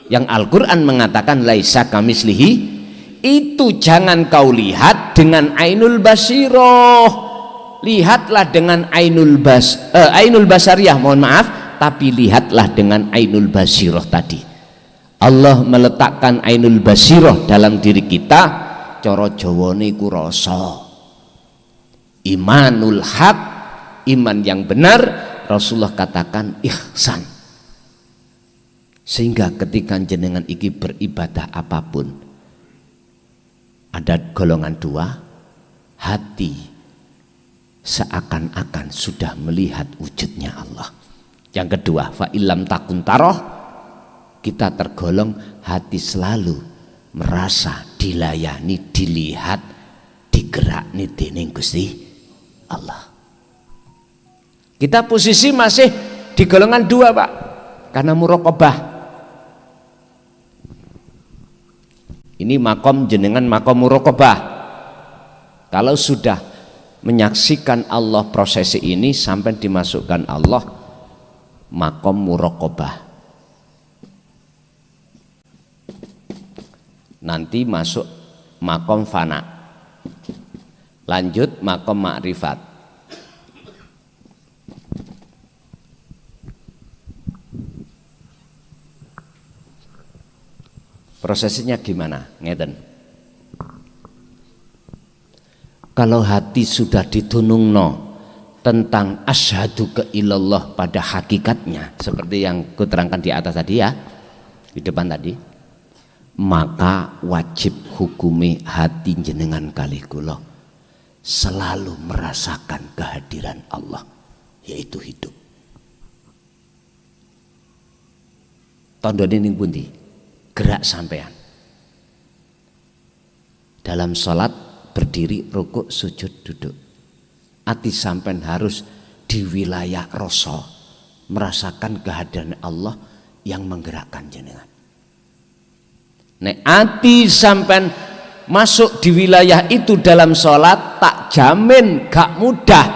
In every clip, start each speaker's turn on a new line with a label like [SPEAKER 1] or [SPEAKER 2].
[SPEAKER 1] yang Al-Quran mengatakan laisa kamislihi, itu jangan kau lihat dengan ainul basiroh, lihatlah dengan ainul basariyah, mohon maaf, tapi lihatlah dengan ainul basiroh tadi. Allah meletakkan ainul basiroh dalam diri kita, cara Jawane iku rasa. Imanul haq, iman yang benar, Rasulullah katakan ihsan. Sehingga ketika jenengan iki beribadah apapun, ada golongan dua, hati seakan-akan sudah melihat wujudnya Allah. Yang kedua, fa illam takun taroh, kita tergolong hati selalu merasa dilayani, dilihat, digerakni dening Gusti Allah. Kita posisi masih di golongan dua, Pak, karena muraqabah. Ini makom jenengan makom muraqabah. Kalau sudah menyaksikan Allah prosesi ini sampai dimasukkan Allah makom muraqabah. Nanti masuk makom fana, lanjut makom ma'rifat. Prosesnya gimana? Ngeten. Kalau hati sudah ditunungno tentang asyhadu ke ilallah pada hakikatnya, seperti yang kuterangkan di atas tadi ya, di depan tadi, maka wajib hukumi hati jenengan kali kula selalu merasakan kehadiran Allah, yaitu hidup. Tandane ning pundi? Gerak sampean dalam sholat, berdiri, rukuk, sujud, duduk. Hati sampean harus di wilayah rasa, merasakan kehadiran Allah yang menggerakkan jenengan. Nek hati sampean masuk di wilayah itu dalam sholat, tak jamin gak mudah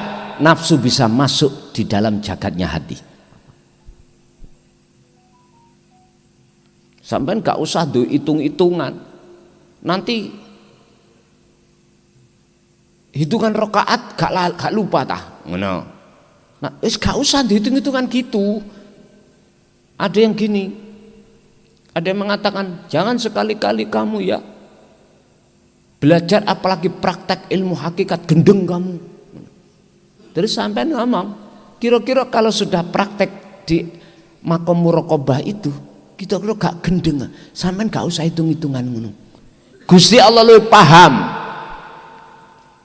[SPEAKER 1] nafsu bisa masuk di dalam jagatnya hati. Sampai gak usah do hitung-hitungan, nanti hitungan rakaat gak lupa tah ngono. Nah, gak usah dihitung-hitungan gitu. Ada yang gini, ada yang mengatakan jangan sekali-kali kamu ya belajar apalagi praktek ilmu hakikat, gendeng kamu. Terus sampai ngomong, kira-kira kalau sudah praktek di makom muraqabah itu, kita kira gak gendeng, sampean gak usah hitung-hitungan ngono. Gusti Allah lu paham.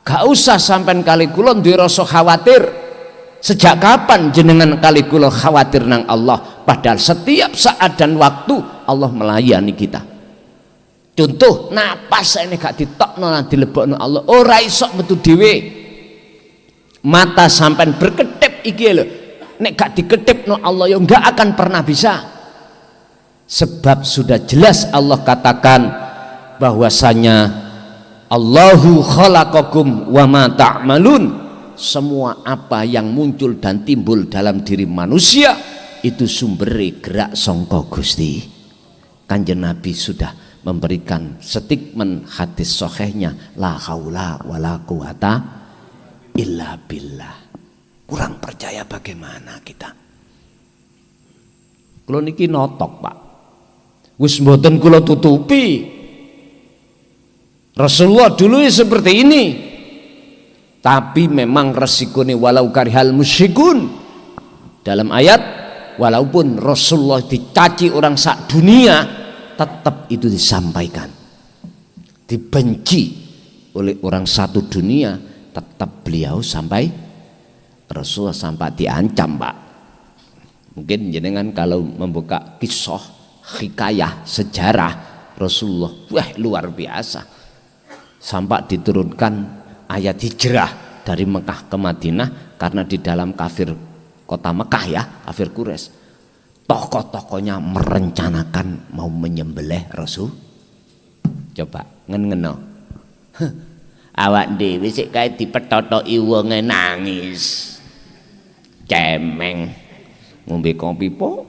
[SPEAKER 1] Gak usah sampean kali kula duwe rasa khawatir. Sejak kapan jenengan kali kula khawatir nang Allah, padahal setiap saat dan waktu Allah melayani kita. Contoh, napas ini gak ditokno lan dilebokno Allah, ora iso metu dhewe. Mata sampean berkedip iki lho, nek gak diketipno Allah ya gak akan pernah bisa. Sebab sudah jelas Allah katakan bahwasanya Allahu khalaqakum wa ma ta'malun, semua apa yang muncul dan timbul dalam diri manusia itu sumbere gerak sangka Gusti. Kanjeng Nabi sudah memberikan statement hadis sahihnya, la haula wala quwata illa billah. Kurang percaya bagaimana kita? Kula niki notok, Pak. Wis mboten kula tutupi. Rasulullah dulu seperti ini. Tapi memang resikonya walau karihal musyrikun. Dalam ayat, walaupun Rasulullah dicaci orang sak dunia, tetap itu disampaikan. Dibenci oleh orang satu dunia, tetap beliau sampai Rasulullah sampai diancam, Pak. Mungkin jenengan kalau membuka kisah, hikayah, sejarah Rasulullah, wah luar biasa. Sampai diturunkan ayat hijrah dari Mekah ke Madinah, karena di dalam kafir kota Mekah ya, kafir Quraisy, tokoh-tokohnya merencanakan mau menyembelih Rasul. Coba ngeno awak dhewe sik kae dipethotoki wonge nangis cemeng ngombe kopi po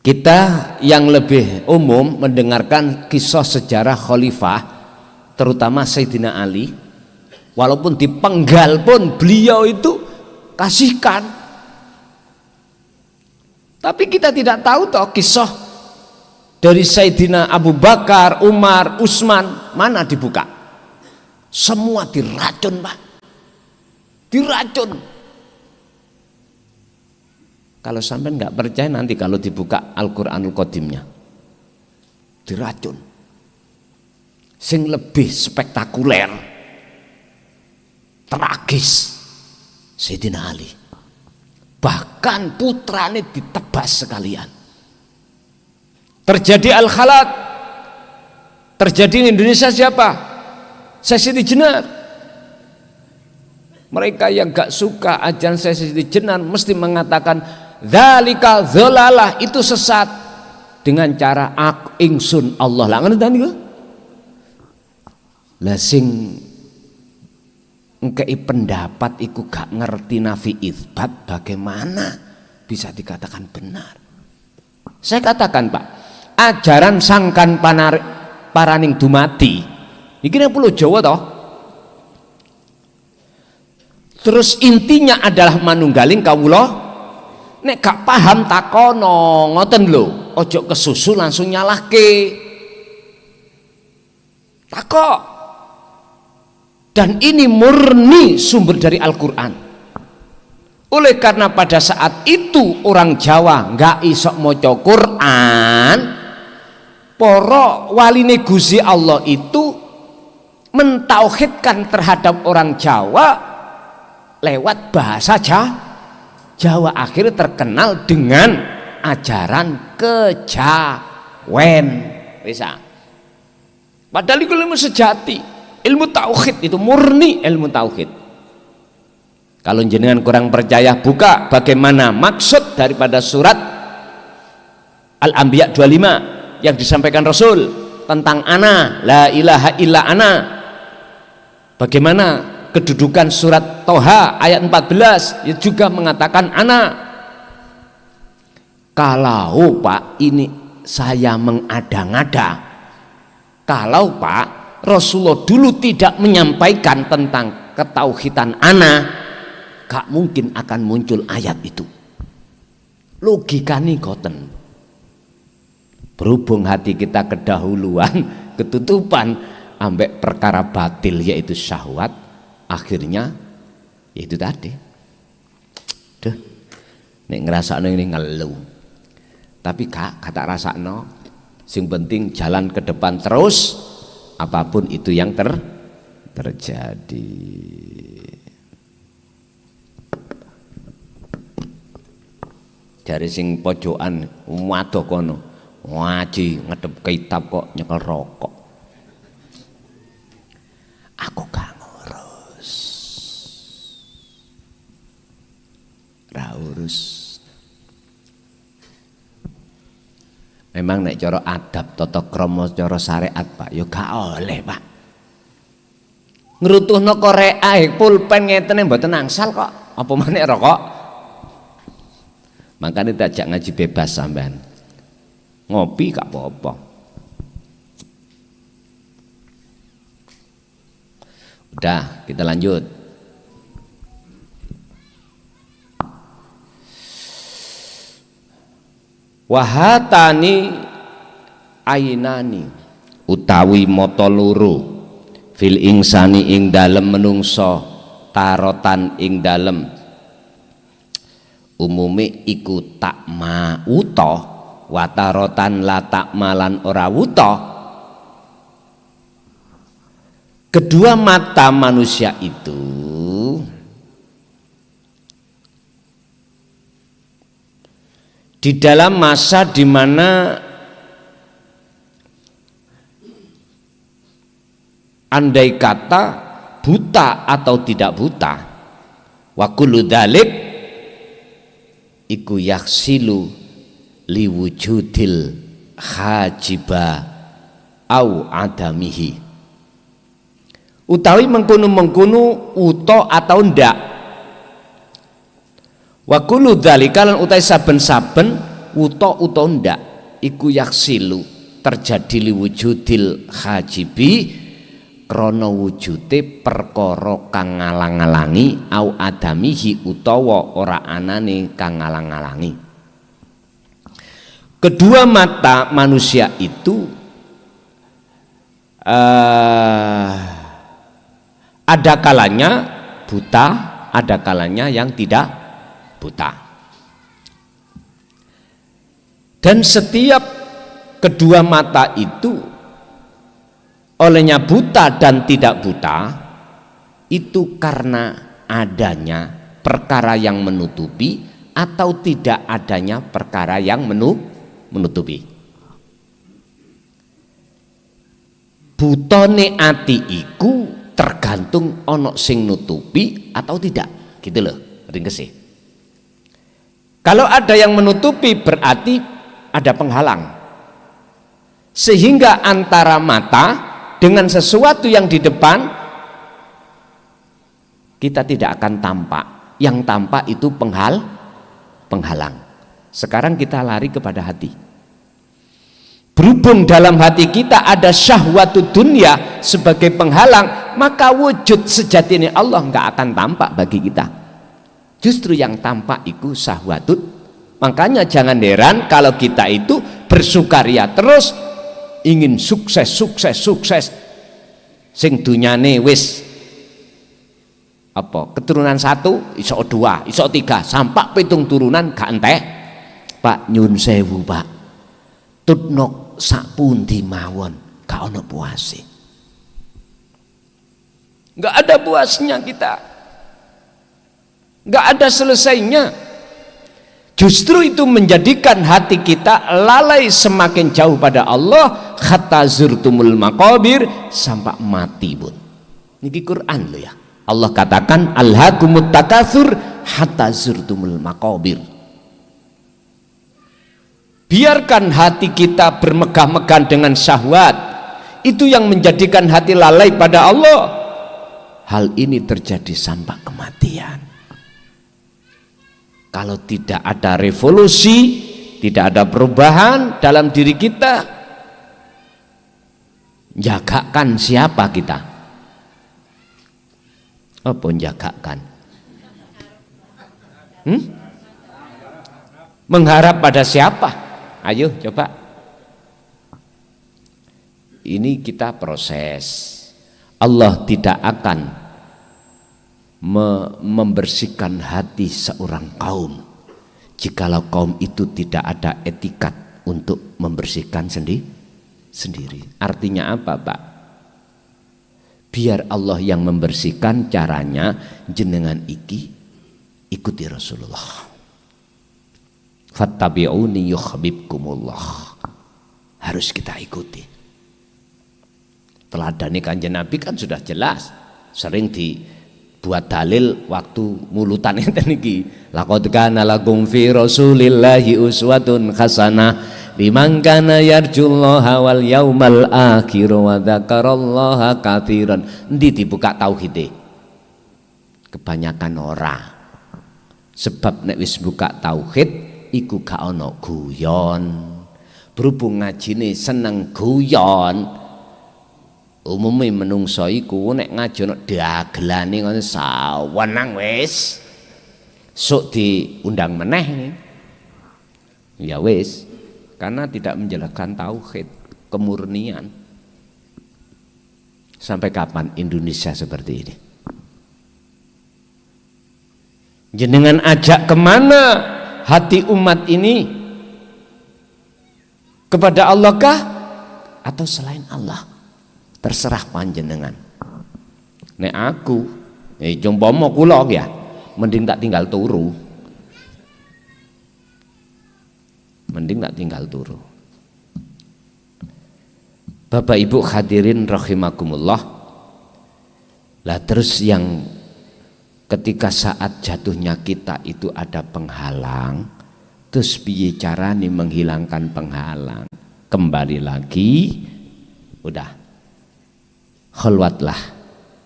[SPEAKER 1] Kita yang lebih umum mendengarkan kisah sejarah khalifah, terutama Sayyidina Ali, walaupun dipenggal pun beliau itu kasihkan. Tapi kita tidak tahu toh kisah dari Sayyidina Abu Bakar, Umar, Utsman mana dibuka. Semua diracun, Pak. Diracun. Kalau sampai nggak percaya nanti kalau dibuka Al-Qur'anul Qadimnya, diracun. Sing lebih spektakuler, tragis, Sayyidina Ali. Bahkan putrane ditebas sekalian. Terjadi Al-Khalat. Terjadi di Indonesia siapa? Siti Jenar. Mereka yang gak suka ajaran Siti Jenar mesti mengatakan dzalika dzalalah, itu sesat, dengan cara ingsun Allah lah ngono tadi. Lah sing ngkei pendapat iku gak ngerti nafi itsbat, bagaimana bisa dikatakan benar? Saya katakan, Pak, ajaran sangkan paraning dumati iki nang pulau Jawa toh. Terus intinya adalah manunggaling kawula. Nek gak paham takono, ngoten lho, ojo kesusu langsung nyalahke. Takok. Dan ini murni sumber dari Al-Qur'an. Oleh karena pada saat itu orang Jawa gak iso maca Qur'an, para waline Gusti Allah itu mentauhidkan terhadap orang Jawa lewat bahasa Jawa, akhirnya terkenal dengan ajaran kejawen. Bisa. Padahal itu ilmu sejati, ilmu tauhid, itu murni ilmu tauhid. Kalau jenengan kurang percaya, buka bagaimana maksud daripada surat Al-Anbiya 25 yang disampaikan Rasul tentang ana, la ilaha illa ana. Bagaimana kedudukan surat Toha ayat 14 juga mengatakan anak. Kalau Pak ini saya mengada-ngada, kalau Pak Rasulullah dulu tidak menyampaikan tentang ketauhidan anak, gak mungkin akan muncul ayat itu. Logikanya goten. Berhubung hati kita kedahuluan, ketutupan ambek perkara batil yaitu syahwat, akhirnya ya itu tadi. Duh, nek ngerasakno ini ngeluh. Tapi kata rasakno, sing penting jalan ke depan terus, apapun itu yang terjadi. Dari sing pojokan waduh kono, ngaji ngedep kitab kok nyekel rokok. Aku gak urus. Memang nek cara adab tata krama cara syariat Pak ya gak oleh Pak. Ngrutuhno Korea pulpen ngeten mboten angsal kok. Apa meneh rokok? Makanya diajak ngaji bebas sampean. Ngopi gak apa-apa. Udah, kita lanjut. Wahatani ainani utawi mata loro fil insani ing dalem menungso tarotan ing dalem umume iku tak mauta watarotan la tak malan ora wuta. Kedua mata manusia itu di dalam masa di mana andai kata buta atau tidak buta, wa kullu dzalik iku yaksilu liwujudil hajiba au adamihi, utawi mengkono-mengkono uta atau ndak. Wa kullu dzalika lan utai saben-saben uta ndak iku yaksilu terjadi liwujudil hajibi krana wujude perkara kang ngalang-alangi au adamihi utawa ora anane kang ngalang-alangi. Kedua mata manusia itu ada kalanya buta, ada kalanya yang tidak buta. Dan setiap kedua mata itu olehnya buta dan tidak buta itu karena adanya perkara yang menutupi atau tidak adanya perkara yang menutupi. Butone ati iku tergantung ono sing nutupi atau tidak, gitu loh ringkesih. Kalau ada yang menutupi berarti ada penghalang, sehingga antara mata dengan sesuatu yang di depan kita tidak akan tampak. Yang tampak itu penghalang. Sekarang kita lari kepada hati. Berhubung dalam hati kita ada syahwatu dunia sebagai penghalang, maka wujud sejatinya Allah nggak akan tampak bagi kita. Justru yang tampak itu syahwatut. Makanya jangan heran kalau kita itu bersukaria terus, ingin sukses. Sing dunyane wis apa keturunan 1 iso 2 iso 3 sampai 7 turunan gak entek. Pak nyun sewu Pak, tutnok sapundi mawon gak ono puase, gak ada puasnya kita, gak ada selesainya. Justru itu menjadikan hati kita lalai semakin jauh pada Allah, hatta zurtumul maqabir, sampai mati pun. Niki Quran loh ya. Allah katakan alhaakumut takatsur hatta zurtumul maqabir. Biarkan hati kita bermegah-megah dengan syahwat, itu yang menjadikan hati lalai pada Allah. Hal ini terjadi sampai kematian. Kalau tidak ada revolusi, tidak ada perubahan dalam diri kita, jagakan siapa kita? Apa jagakan? Mengharap pada siapa? Ayo coba. Ini kita proses. Allah tidak akan membersihkan hati seorang kaum jikalau kaum itu tidak ada etikat untuk membersihkan sendiri. Artinya apa Pak? Biar Allah yang membersihkan, caranya jenengan ikuti Rasulullah. Fattabi'uni yuhibbukumullah. Harus kita ikuti. Teladani Kanjeng Nabi kan sudah jelas, sering dibuat dalil waktu mulutan enten iki. Laqad kana lakum fi Rasulillahi uswatun hasanah liman kana yarjullaha wal yaumal akhir wa dzakarallaha katsiran. Endi dibuka tauhide? Kebanyakan ora. Sebab nek wis buka tauhid iku gak ana guyon. Berhubung ngajine seneng guyon, umumnya menungso iku nek ngaji ana dagelane ngono sawenang wis sok diundang meneh. Ya wis, karena tidak menjelaskan tauhid, kemurnian. Sampai kapan Indonesia seperti ini? Jenengan ajak kemana hati umat ini? Kepada Allah kah atau selain Allah? Terserah panjenengan. Nek aku jompama kula ya mending tak tinggal turu. Bapak Ibu hadirin rahimakumullah. Lah terus yang ketika saat jatuhnya kita itu ada penghalang, terus piye carane menghilangkan penghalang? Kembali lagi, udah khalwatlah,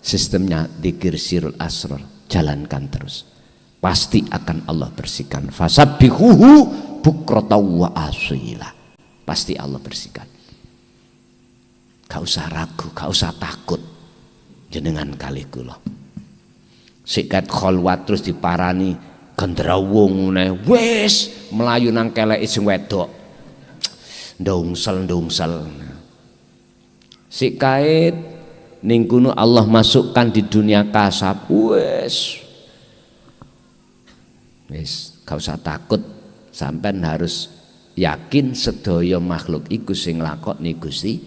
[SPEAKER 1] sistemnya dzikir sirul asrar, jalankan terus, pasti akan Allah bersihkan. Fasabbihuhu bukrata wa asila. Pasti Allah bersihkan. Gak usah ragu, gak usah takut jenengan kali kula. Sikat kholwat terus diparani gendrawung ngene wis melayu nang keleke sing wedok. Ndungsel. Sik kait ning kono Allah masukkan di dunia kasab. Wis gak usah takut, sampean harus yakin sedaya makhluk iku sing lakoni Gusti.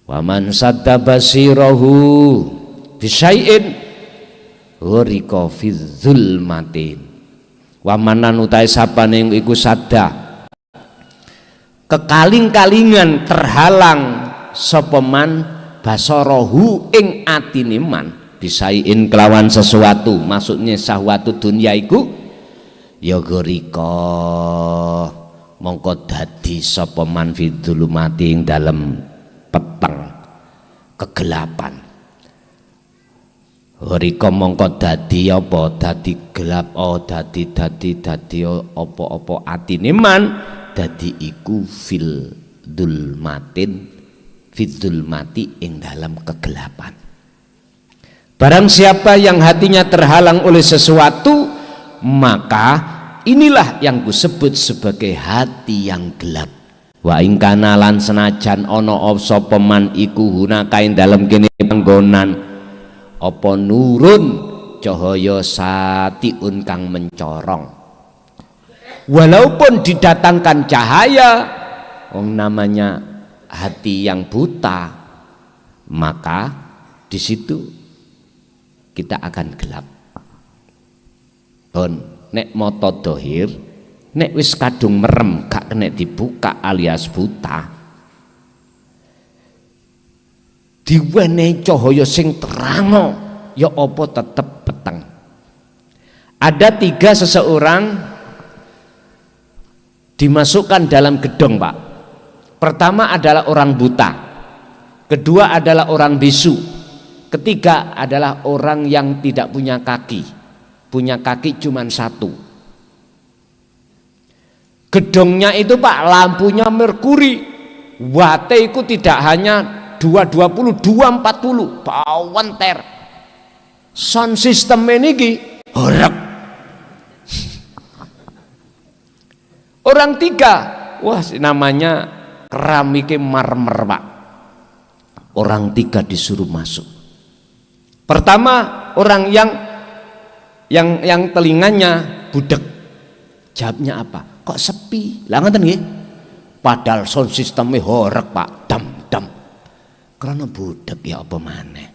[SPEAKER 1] Wa man sadda basirahu bisyai'in ghariqa fi dzulmatin. Wa manan utahe sapane iku sadda kekaling-kalingan terhalang sapa man basarahu ing atine man bisyai'in kelawan sesuatu, maksudnya syahwatu dunya iku ya ghariqa mongko dadi sapa man fi dzulumati ing dalem peteng kegelapan. Ghariqa mongko dadi apa? Dadi gelap, dadi apa-apa atine man dadi iku fil dzulmati ing dalam kegelapan. Barang siapa yang hatinya terhalang oleh sesuatu, maka inilah yang kusebut sebagai hati yang gelap. Wa ing kana lan senajan ana sapa man iku hunaka ing dalem kene panggonan apa nurun cahaya satiun kang mencorong. Walaupun didatangkan cahaya, namanya hati yang buta, maka di situ kita akan gelap. Nek mata dohir, nek wis kadung merem gak kena dibuka alias buta, diwenehi cahaya sing terang ya apa tetep peteng. Ada 3 seseorang dimasukkan dalam gedung, Pak. Pertama adalah orang buta, kedua adalah orang bisu, ketiga adalah orang yang tidak punya kaki cuma 1. Gedungnya itu, Pak, lampunya merkuri, watte itu tidak hanya 220, 240, bawenter. Sound system ini horek. Orang 3, wah namanya keramiknya marmer, Pak. Orang 3 disuruh masuk. Pertama orang yang telinganya budek. Jawabnya apa? Kok sepi? Lah ngoten nggih. Padahal sound sistemnya horek, Pak. Dam. Karena budek ya apa maneh.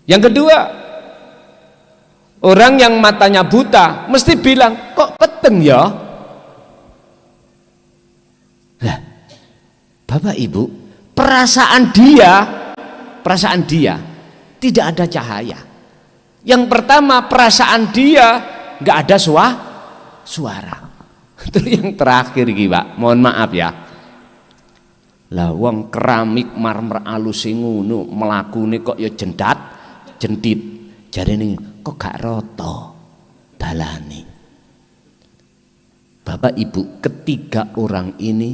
[SPEAKER 1] Yang kedua, orang yang matanya buta mesti bilang, kok peteng ya? Lah, Bapak Ibu, perasaan dia tidak ada cahaya. Yang pertama, perasaan dia nggak ada suara. Terus yang terakhir iki, Pak, mohon maaf ya. Lah wong keramik marmer alus ngono mlakune kok ya jentit. Jarene kok gak rata dalane. Bapak Ibu, ketiga orang ini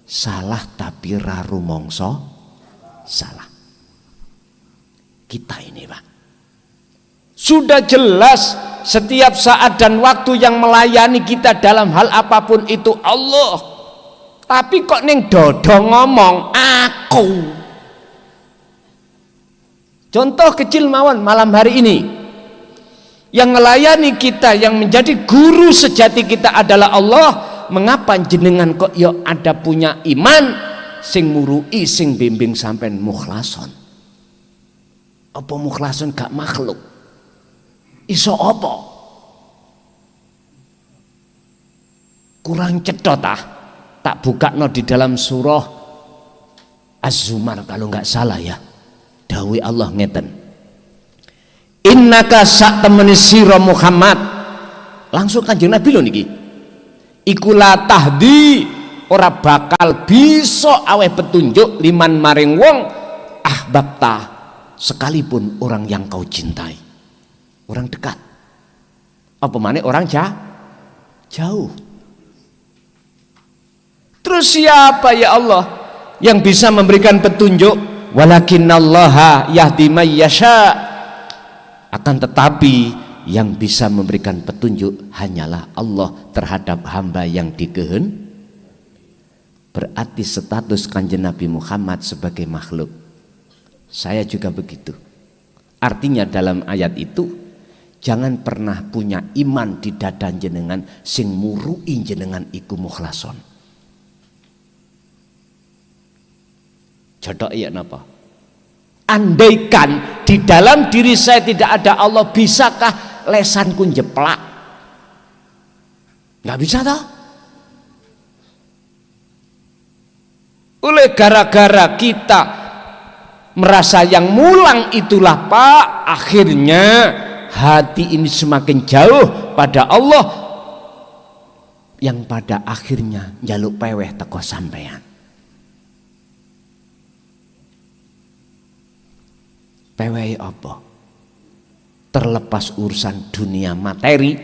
[SPEAKER 1] salah tapi ra rumangsa salah. Kita ini, Pak, sudah jelas setiap saat dan waktu yang melayani kita dalam hal apapun itu Allah. Tapi kok ning dodo ngomong aku. Contoh kecil mawon malam hari ini, yang melayani kita, yang menjadi guru sejati kita adalah Allah. Mengapa jenengan kok yo ada punya iman sing murui sing bimbing sampean mukhlason? Apa mukhlason gak makhluk? Iso apa? Kurang cedot tak buka di dalam surah Az-Zumar kalau nggak salah ya. Dawi Allah ngeten, innaka sak temeni sira Muhammad, langsung Kanjeng Nabi lho niki, iku la tahdi, ora bakal bisa aweh petunjuk liman maring wong ahbabta, sekalipun orang yang kau cintai, orang dekat. Apa maneh orang jauh. Terus siapa ya Allah yang bisa memberikan petunjuk? Walakinallaha yahdi may yasha. Akan tetapi yang bisa memberikan petunjuk hanyalah Allah terhadap hamba yang dikehendaki. Berarti status Kanjeng Nabi Muhammad sebagai makhluk. Saya juga begitu. Artinya dalam ayat itu, jangan pernah punya iman di dada jenengan sing murui jenengan iku mukhlason. Jodoh iya napa? Andaikan di dalam diri saya tidak ada Allah, bisakah lesanku jeplak? Nggak bisa toh? Oleh gara-gara kita merasa yang mulang itulah Pak, akhirnya hati ini semakin jauh pada Allah, yang pada akhirnya njaluk peweh teko sampean. Peweh apa? Terlepas urusan dunia materi,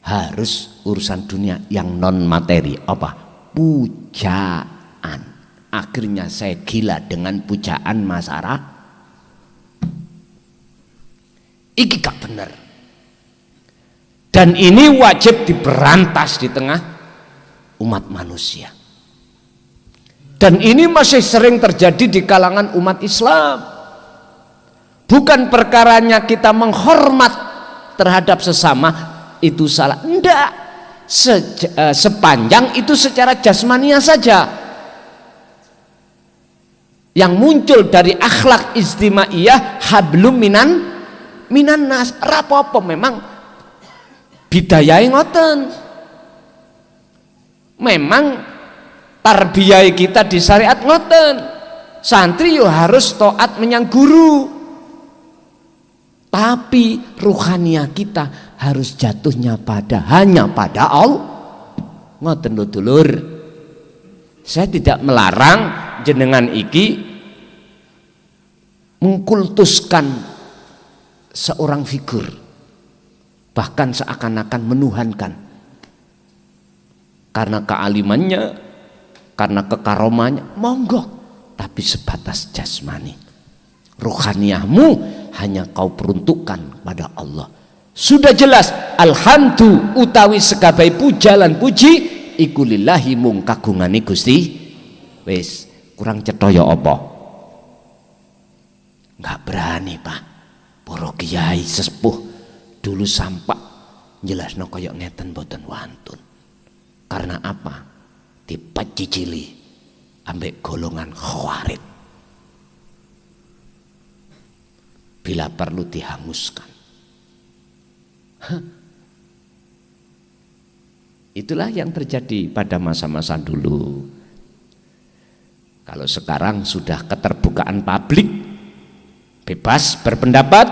[SPEAKER 1] harus urusan dunia yang non materi. Apa? Pujaan. Akhirnya saya gila dengan pujaan masyarakat. Iki gak bener. Dan ini wajib diberantas di tengah umat manusia. Dan ini masih sering terjadi di kalangan umat Islam. Bukan perkaranya kita menghormat terhadap sesama itu salah. Enggak. Sepanjang itu secara jasmania saja. Yang muncul dari akhlak istimaiyah hablum minan nas. Rapopo memang bidayai ngoten. Memang tarbiyai kita di syariat ngoten. Santri yo harus taat menyang guru. Tapi ruhania kita harus jatuhnya hanya pada Allah. Ngoten lho dulur. Saya tidak melarang jenengan iki mengkultuskan seorang figur, bahkan seakan-akan menuhankan karena kealimannya, karena kekaromannya, monggo, tapi sebatas jasmani. Ruhaniyahmu hanya kau peruntukkan pada Allah. Sudah jelas, alhamdu utawi sekabai pujalan puji iku lillahi mung kagungane Gusti. Wis kurang cetoyo apa? Nggak berani Pak. Para kiai sesepuh dulu sampak jelasno kaya ngeten boten wantun. Karena apa? Dipecicili ambek golongan khawarij. Bila perlu dihanguskan. Itulah yang terjadi pada masa-masa dulu. Kalau sekarang sudah keterbukaan publik, bebas berpendapat,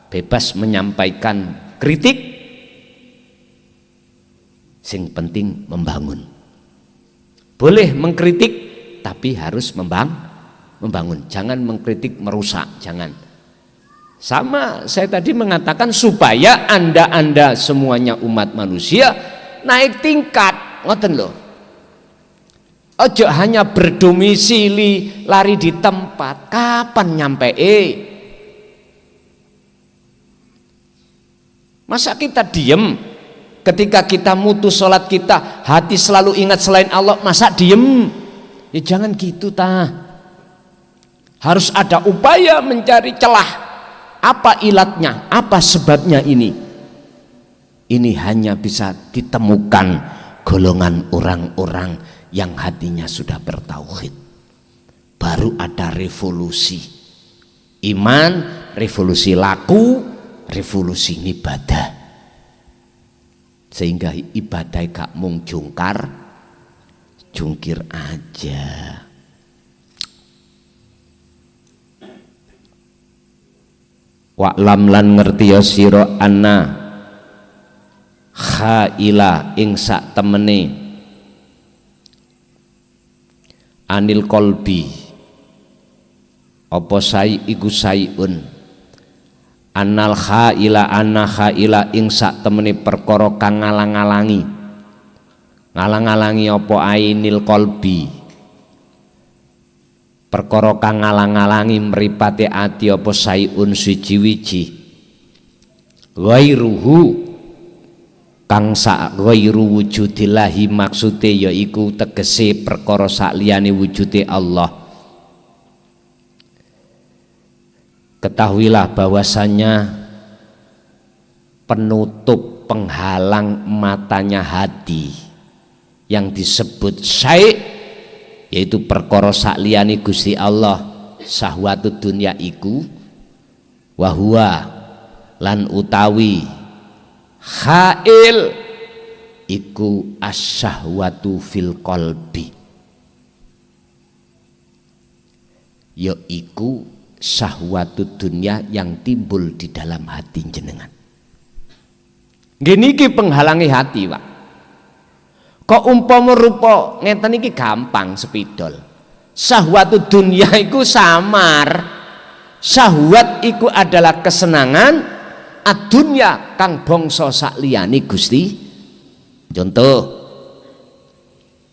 [SPEAKER 1] bebas menyampaikan kritik, sing penting membangun. Boleh mengkritik, tapi harus membangun. Jangan mengkritik merusak, jangan. Sama saya tadi mengatakan supaya anda semuanya umat manusia naik tingkat, ngoten loh. Ojo hanya berdomisili lari di tempat. Kapan nyampe? Masa kita diem ketika kita mutus sholat kita, hati selalu ingat selain Allah, masa diem? Ya jangan gitu Harus ada upaya mencari celah. Apa ilatnya? Apa sebabnya ini? Ini hanya bisa ditemukan golongan orang-orang yang hatinya sudah bertauhid. Baru ada revolusi iman, revolusi laku, revolusi ibadah. Sehingga ibadah gak mung jungkir aja. Wa'lam lan ngertiya sira anna khaila ing sak temene anil kolbi apa sai iku saiun Annal khaila anna khaila ing sak temene perkara kang ngalang-alangi. Ngalang-alangi apa ainil qalbi. Perkara kang ngalang-alangi mripate ati apa sayun siji-wiji. Ghairuhu kang sak ghairu wujudillahi maksude yaiku tegese perkara sak liyane wujude Allah. Ketahuilah bahwasannya penutup penghalang matanya hati yang disebut syai' yaitu perkara sak liyane Gusti Allah syahwatud dunya iku wahwa lan utawi khail iku asyahwatu fil qalbi yaiku syahwatu dunia yang timbul di dalam hati jenengan. Gini ki penghalangi hati, Pak. Kok umpama rupa ngeten iki gampang sepidol. Syahwatu dunia iku samar. Syahwat iku adalah kesenangan adunya kang bangsa sak liyane Gusti. Contoh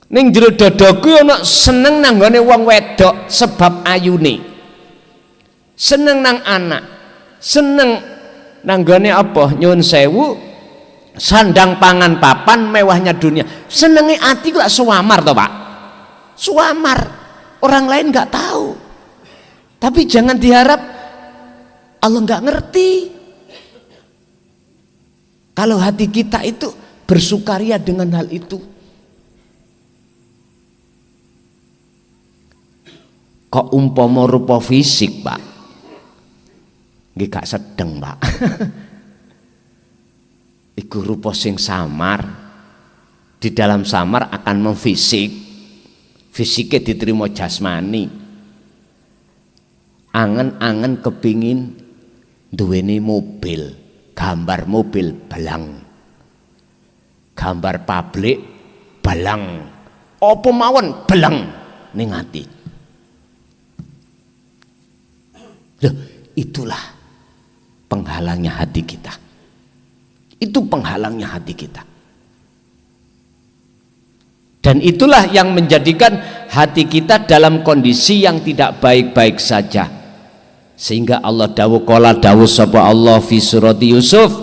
[SPEAKER 1] ning jero dadaku ana seneng nanggone wong wedok sebab ayune. Seneng nang anak, seneng nanggone apa nyuwun sewu sandang pangan papan mewahnya dunia. Senenge ati kok suamar toh Pak, suamar orang lain nggak tahu, tapi jangan diharap Allah nggak ngerti. Kalau hati kita itu bersukaria dengan hal itu, kok umpama rupa fisik Pak nggih gak sedeng Pak. Iku rupa sing samar. Di dalam samar akan memfisik. Fisiknya diterima jasmani. Angen-angen kepingin duweni mobil, gambar mobil belang. Gambar pabrik belang. Apa mawon belang ning ati. Loh, itulah penghalangnya hati kita. Itu penghalangnya hati kita. Dan itulah yang menjadikan hati kita dalam kondisi yang tidak baik-baik saja. Sehingga Allah dawuh qala dawuh sapa Allah fi surat Yusuf.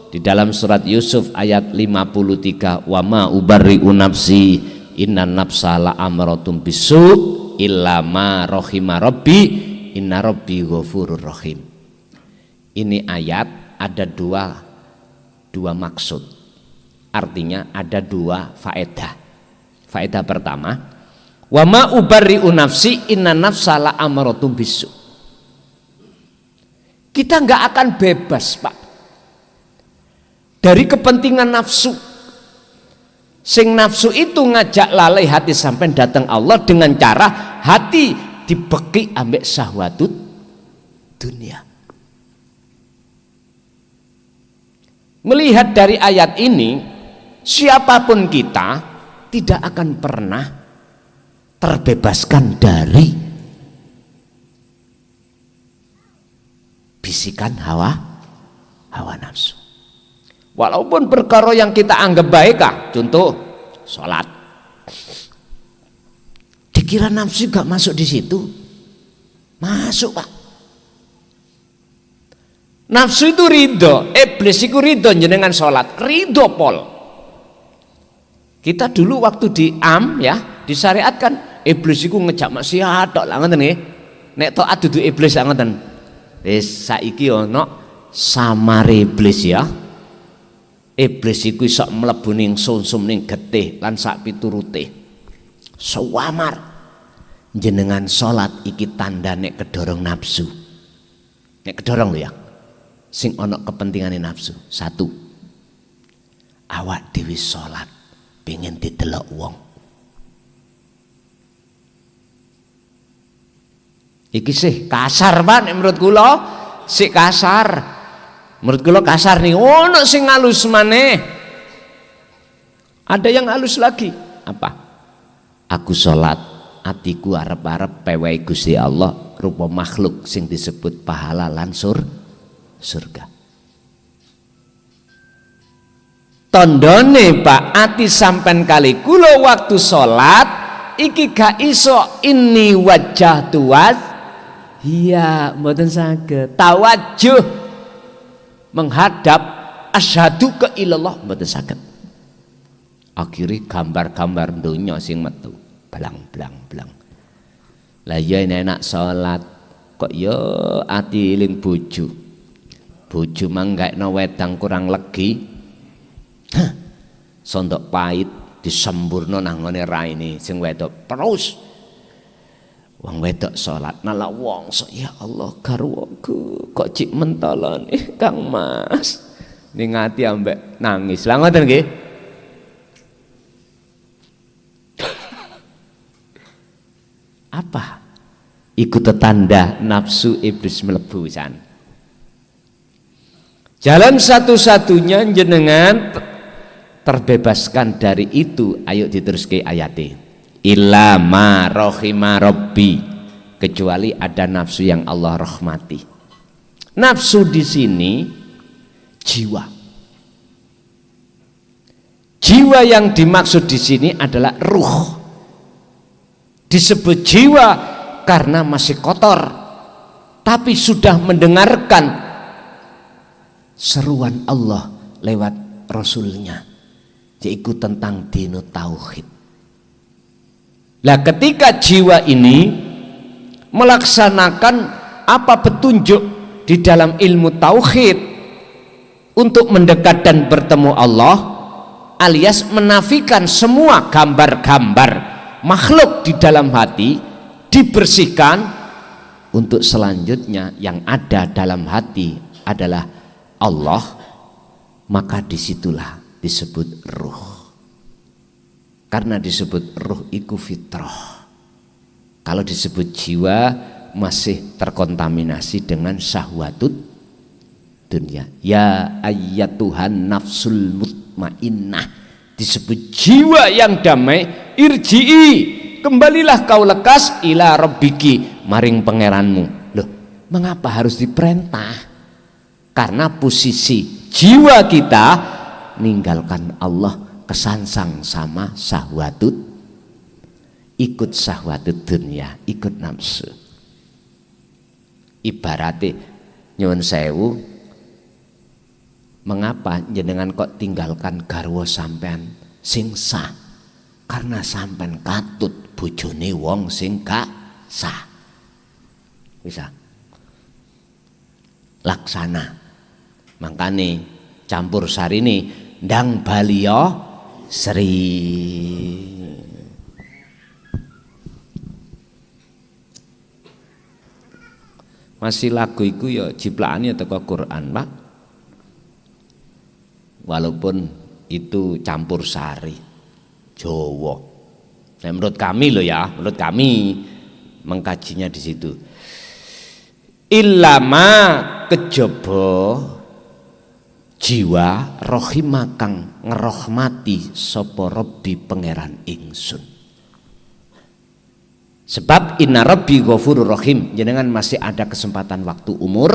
[SPEAKER 1] Di dalam surat Yusuf ayat 53, wa ma ubarri'u nafsi innan nafsa la amratum bisu illa ma rahima rabbi inna rabbi ghafurur rahim. Ini ayat ada dua maksud. Artinya ada dua faedah. Faedah pertama, wa ma ubarri'u nafsi inna nafsa la amaratum bisu. Kita nggak akan bebas Pak dari kepentingan nafsu. Sing nafsu itu ngajak lalai hati sampai datang Allah dengan cara hati dibeki ambek syahwatut dunia. Melihat dari ayat ini, siapapun kita tidak akan pernah terbebaskan dari bisikan hawa nafsu. Walaupun perkara yang kita anggap baik, contoh sholat, dikira nafsu gak masuk di situ, masuk Pak. Nafsu itu ridho, iblis itu ridho jenengan sholat, ridho pol. Kita dulu waktu di ya disyariatkan iblis itu ngejak maksiat tok lah ngoten nggih. Nek taat dudu iblis lah ngoten. Wis saiki ana samare iblis ya. Iblis iku iso mlebu ning sumsum ning getih lan sak piturute. Suwamar jenengan sholat iki tandane kedorong nafsu. Nek kedorong lho ya. Sing ana kepentingane nafsu. Satu, awak dhewe salat pengen didelok wong. Iki sih kasar Pak menurut kula, sik kasar. Menurut kula kasar nih. Ono sing halus maneh. Ada yang halus lagi. Apa? Aku salat, atiku arep-arep pewehi Gusti Allah rupa makhluk sing disebut pahala lan surga. Tondone Pak ati sampen kali kula waktu salat iki gak iso ini wajah tuas. Iya, mboten saged. Tawajuh menghadap asyhadu ka ilallah mboten saged. Akhirnya gambar-gambar donya sing metu blang. Lah ya enak salat kok ya ati eling bojo. Bojo manggakno wedang kurang legi. Sondok pahit disemburno nang ngene raine sing wedok terus wong wedok salat nala wong ya Allah garwaku kok cik mentolone Kang Mas ning ati ambek nangis. Lah ngoten nggih. Apa? Iku tetanda nafsu iblis mlebu san. Jalan satu-satunya jenengan terbebaskan dari itu, ayo diteruske ayate. Illa ma rahima rabbi, kecuali ada nafsu yang Allah rahmati. Nafsu di sini jiwa. Jiwa yang dimaksud di sini adalah ruh. Disebut jiwa karena masih kotor, tapi sudah mendengarkan seruan Allah lewat Rasulnya, yaitu tentang dinu tauhid. Lah ketika jiwa ini melaksanakan apa petunjuk di dalam ilmu tauhid untuk mendekat dan bertemu Allah, alias menafikan semua gambar-gambar makhluk di dalam hati, dibersihkan untuk selanjutnya yang ada dalam hati adalah Allah, maka disitulah disebut ruh. Karena disebut ruh iku fitrah. Kalau disebut jiwa masih terkontaminasi dengan syahwatut dunia. Ya ayyatuhan nafsul mutmainnah, disebut jiwa yang damai. Irji'i, kembalilah kau lekas ila rabbiki, maring pangeranmu. Loh, mengapa harus diperintah? Karena posisi jiwa kita ninggalkan Allah, kesansang sama syahwatut, ikut syahwatut dunia, ikut nafsu. Ibaratnya nyuwun sewu, mengapa jenengan kok tinggalkan garwa sampean sing sah? Karena sampean katut bojone wong sing gak sah. Bisa laksana. Makane campur sari ini ndang baliyo Sri. Masih lagu iku ya jiplakane teko Quran, Pak. Walaupun itu campur sari Jawa. Nah, menurut kami loh ya, menurut kami mengkajinya di situ. Ilama kejaba jiwa rohimakang ngerohmati sapa Rabbi pangeran ingsun. Sebab inna Rabbi ghafurur rahim, jenengan masih ada kesempatan waktu umur,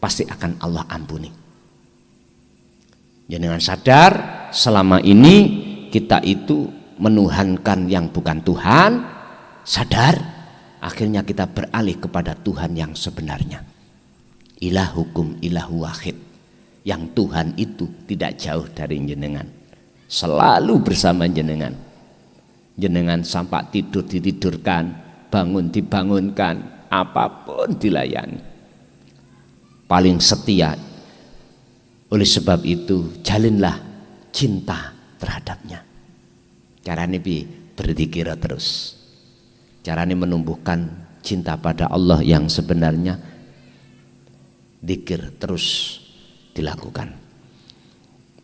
[SPEAKER 1] pasti akan Allah ampuni. Jenengan sadar selama ini kita itu menuhankan yang bukan Tuhan, sadar akhirnya kita beralih kepada Tuhan yang sebenarnya. Ilahukum ilahu wahid, yang Tuhan itu tidak jauh dari jenengan, selalu bersama jenengan. Jenengan sampai tidur ditidurkan, bangun dibangunkan, apapun dilayani, paling setia. Oleh sebab itu jalinlah cinta terhadapnya. Caranya berzikir terus, caranya menumbuhkan cinta pada Allah yang sebenarnya, zikir terus dilakukan.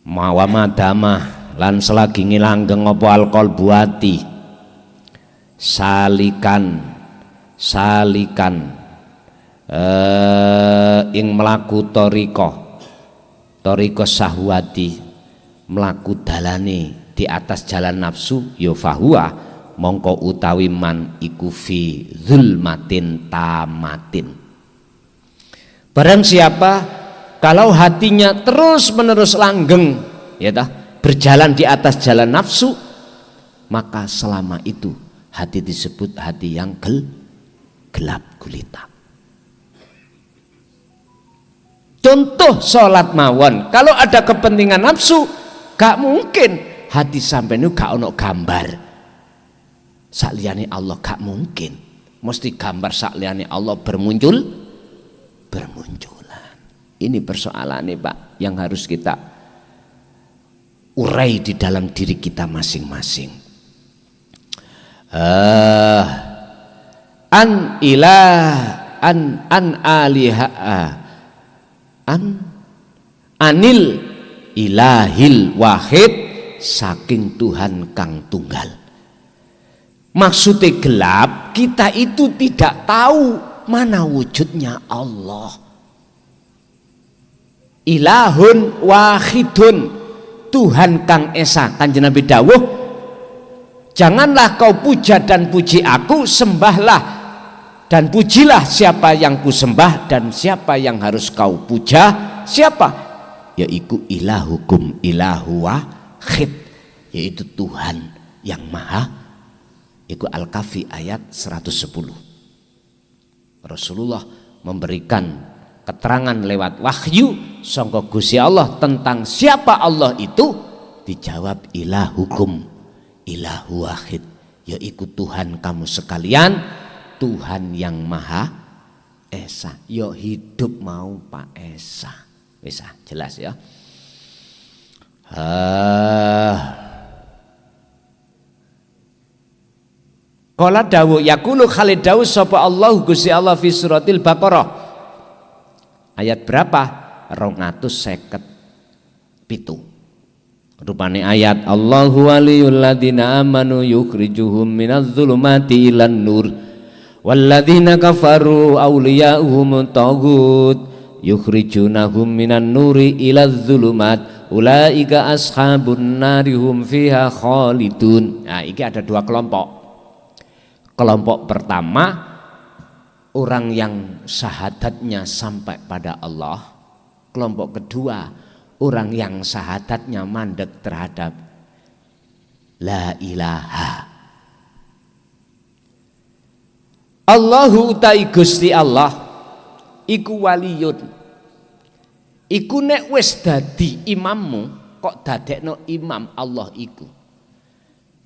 [SPEAKER 1] Mawamadamah lan selagi ngilanggeng apa alkohol buati, salikan ing melaku toriko sahwati, melaku dalane di atas jalan nafsu, ya fahuwa mongko utawi man iku fi zulmatin tamatin, Barang siapa kalau hatinya terus menerus langgeng, ya tah, berjalan di atas jalan nafsu, maka selama itu hati disebut hati yang gelap gulita. Contoh sholat mawon, kalau ada kepentingan nafsu, gak mungkin hati sampai nu gak ono gambar sakliyane Allah, gak mungkin. Mesti gambar sakliyane Allah bermunculan. Ini persoalannya Pak, yang harus kita urai di dalam diri kita masing-masing. Anil ilahil wahid, saking Tuhan kang tunggal. Maksudnya gelap, kita itu tidak tahu mana wujudnya Allah. Ilahun wahidun, Tuhan kang esa. Kanjeng Nabi dawuh, janganlah kau puja dan puji aku, sembahlah dan pujilah siapa yang ku sembah, dan siapa yang harus kau puja, siapa? Yaitu ilahukum ilahu wahid, yaitu Tuhan yang maha. Itu Al-Kahfi ayat 110. Rasulullah memberikan keterangan lewat wahyu sangka Gusti Allah tentang siapa Allah itu, dijawab ilahukum ilahu wahid, yaitu Tuhan kamu sekalian, Tuhan yang maha esa. Yo hidup mau Pak Esa. Bisa jelas ya. Qala dawu yaqulu Khalid dawu sapa Allah Gusti Allah fi suratil Baqarah ayat berapa? 257. Rupane ayat Allahu waliyul ladzina amanu yukhrijuhum minadz zulumati ilan nur walladzina kafaru awliya'uhum taghut yukhrijunahum minan nuri ilaz zulumat ulaika ashabun nari hum fiha khalidun. Nah, ini ada dua kelompok. Kelompok pertama, orang yang syahadatnya sampai pada Allah. Kelompok kedua, orang yang syahadatnya mandek terhadap la ilaha. Allahu utai Gusti Allah iku waliyun. Iku nek wis dadi imammu, kok dadekno imam Allah iku.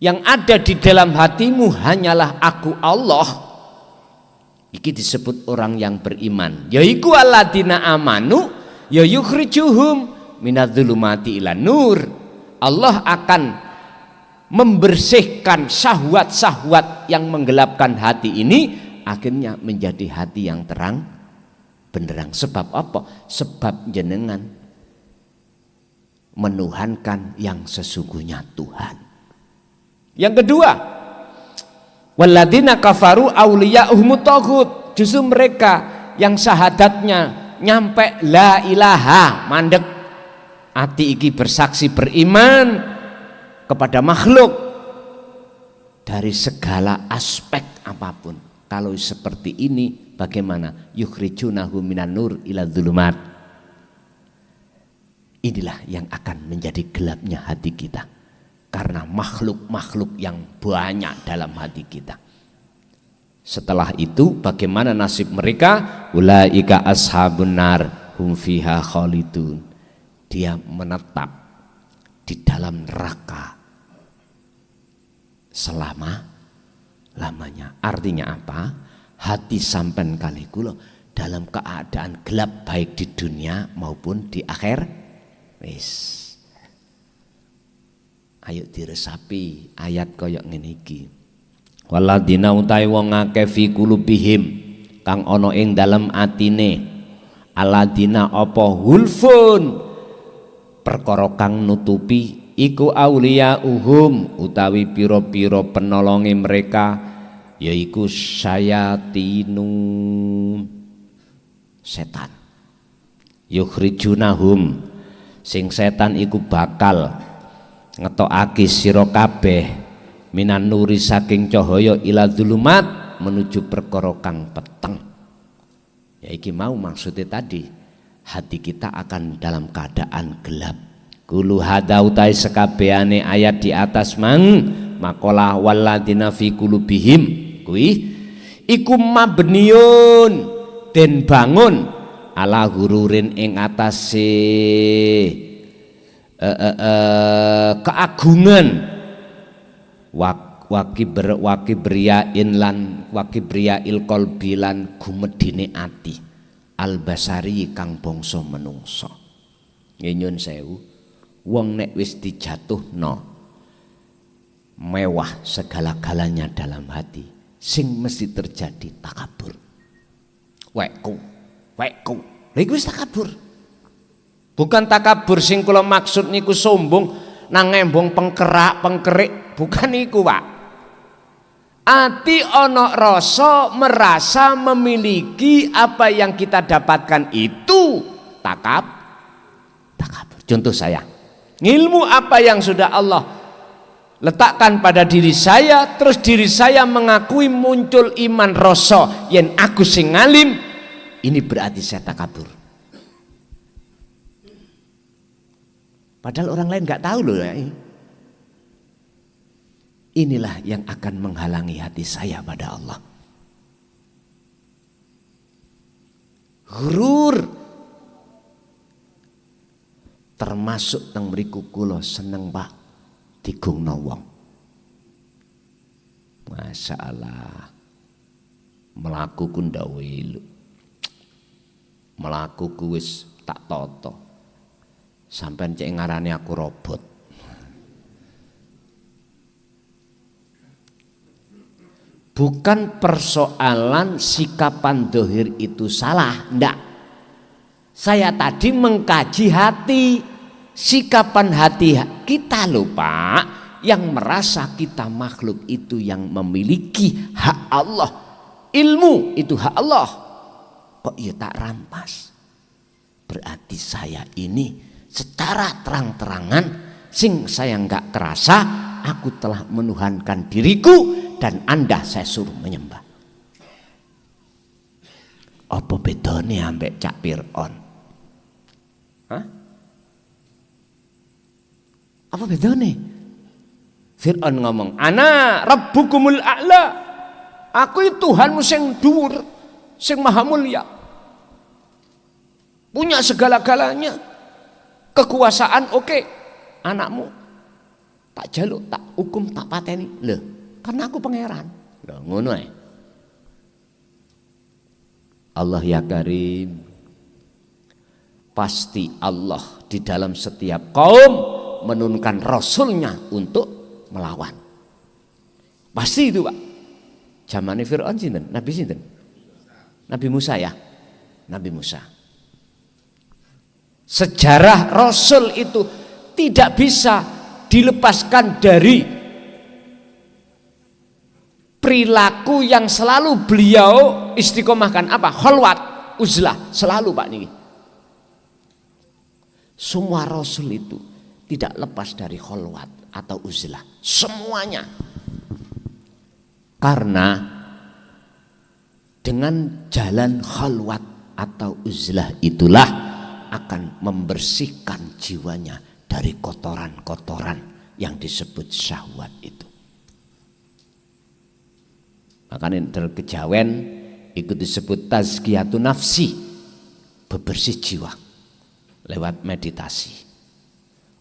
[SPEAKER 1] Yang ada di dalam hatimu hanyalah aku Allah. Iki disebut orang yang beriman. Yaiku alladzina amanu ya yukhrijuhum minadz-zulumati ilan nur. Allah akan membersihkan syahwat-syahwat yang menggelapkan hati ini, akhirnya menjadi hati yang terang benderang. Sebab apa? Sebab jenengan menuhankan yang sesungguhnya Tuhan. Yang kedua, walladzina kafaru awliya'uhum taghut, justru mereka yang syahadatnya nyampe la ilaha, mandek ati iki bersaksi beriman kepada makhluk dari segala aspek apapun. Kalau seperti ini bagaimana? Yukhrijunahu minan nur ila dzulumat. Inilah yang akan menjadi gelapnya hati kita. Karena makhluk-makhluk yang banyak dalam hati kita. Setelah itu bagaimana nasib mereka? Ulaika ashabun nar hum fiha khalidun. Dia menetap di dalam neraka selama-lamanya. Artinya apa? Hati sampean kali kula dalam keadaan gelap baik di dunia maupun di akhir. Wis. Ayo diresapi ayat koyok ngene iki. Waladina utai wong akeh fi qulubihim kang ana ing dalem atine. Aladina apa hulfun perkara kang nutupi iku auliyauhum utawi pira-pira penolonge mereka yaiku syayatinun setan. Yukhrijunahum sing setan iku bakal ngetokake sira kabeh minan nuri saking cahaya ila dzulumat menuju perkara kang peteng, Ya iki mau maksudnya tadi, hati kita akan dalam keadaan gelap. Kulu hadautai sekabehane ayat di atas makolah waladina fi qulubihim kuwi iku mabniun den bangun ala hururin ing atase keagungan wakibriyain lan wakibriyail qalbi lan gumedine ati albasari kang bangsa menungso. Nyun sewu, wong nek wis dijatuhno mewah segala-galanya dalam hati, sing mesti terjadi takabur. Wekku lha iku wis takabur. Bukan takabur sing kula maksud niku sombong nang ngembong pengkerik, bukan niku, Pak. Ati ana rasa merasa memiliki apa yang kita dapatkan itu takabur. Contoh saya, ilmu apa yang sudah Allah letakkan pada diri saya, terus diri saya mengakui muncul iman rasa yen aku sing ngalim, ini berarti saya takabur. Padahal orang lain nggak tahu loh ya. Inilah yang akan menghalangi hati saya pada Allah. Ghurur. Termasuk teng mriku kula seneng Pak digungno wong. Masya Allah. Melaku ku ndawilu. Melaku ku wis tak toto. Sampai cek ngarani aku robot. Bukan persoalan sikapan dohir itu salah, ndak. Saya tadi mengkaji hati, sikapan hati kita loh Pak, yang merasa kita makhluk itu yang memiliki hak Allah. Ilmu itu hak Allah. Kok ya tak rampas? Berarti saya ini secara terang-terangan, sing saya enggak kerasa, aku telah menuhankan diriku dan Anda saya suruh menyembah. Apa bedanya ambek Cak Fir'aun? Hah? Apa bedanya? Fir'aun ngomong, ana rabbukumul a'la. Aku itu Tuhanmu sing dhuwur, sing maha mulia. Punya segala-galanya. Kekuasaan oke. Anakmu tak jaluk, tak hukum, tak pateni. Loh, karena aku pangeran. Loh, ngono ae. Allah ya Karim. Pasti Allah di dalam setiap kaum menurunkan rasulnya untuk melawan. Pasti itu Pak. Zamane Fir'aun sinten? Nabi sinten? Nabi Musa ya. Nabi Musa. Sejarah Rasul itu tidak bisa dilepaskan dari perilaku yang selalu beliau istiqomahkan. Apa? Kholwat, uzlah, selalu Pak niki. Semua Rasul itu tidak lepas dari kholwat atau uzlah, semuanya. Karena dengan jalan kholwat atau uzlah itulah akan membersihkan jiwanya dari kotoran-kotoran yang disebut syahwat itu. Makanya dalam kejawen itu disebut tazkiyatun nafsi, bebersih jiwa lewat meditasi.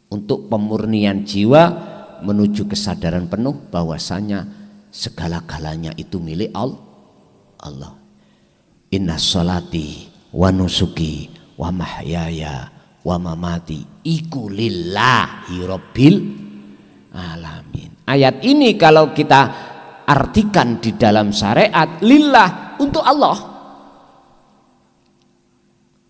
[SPEAKER 1] Untuk pemurnian jiwa menuju kesadaran penuh bahwasanya segala-galanya itu milik Allah. Inna sholati wa nusuki wa mahyaya wa mamati iku lillahi rabbil alamin. Ayat ini kalau kita artikan di dalam syariat, lillah, untuk Allah.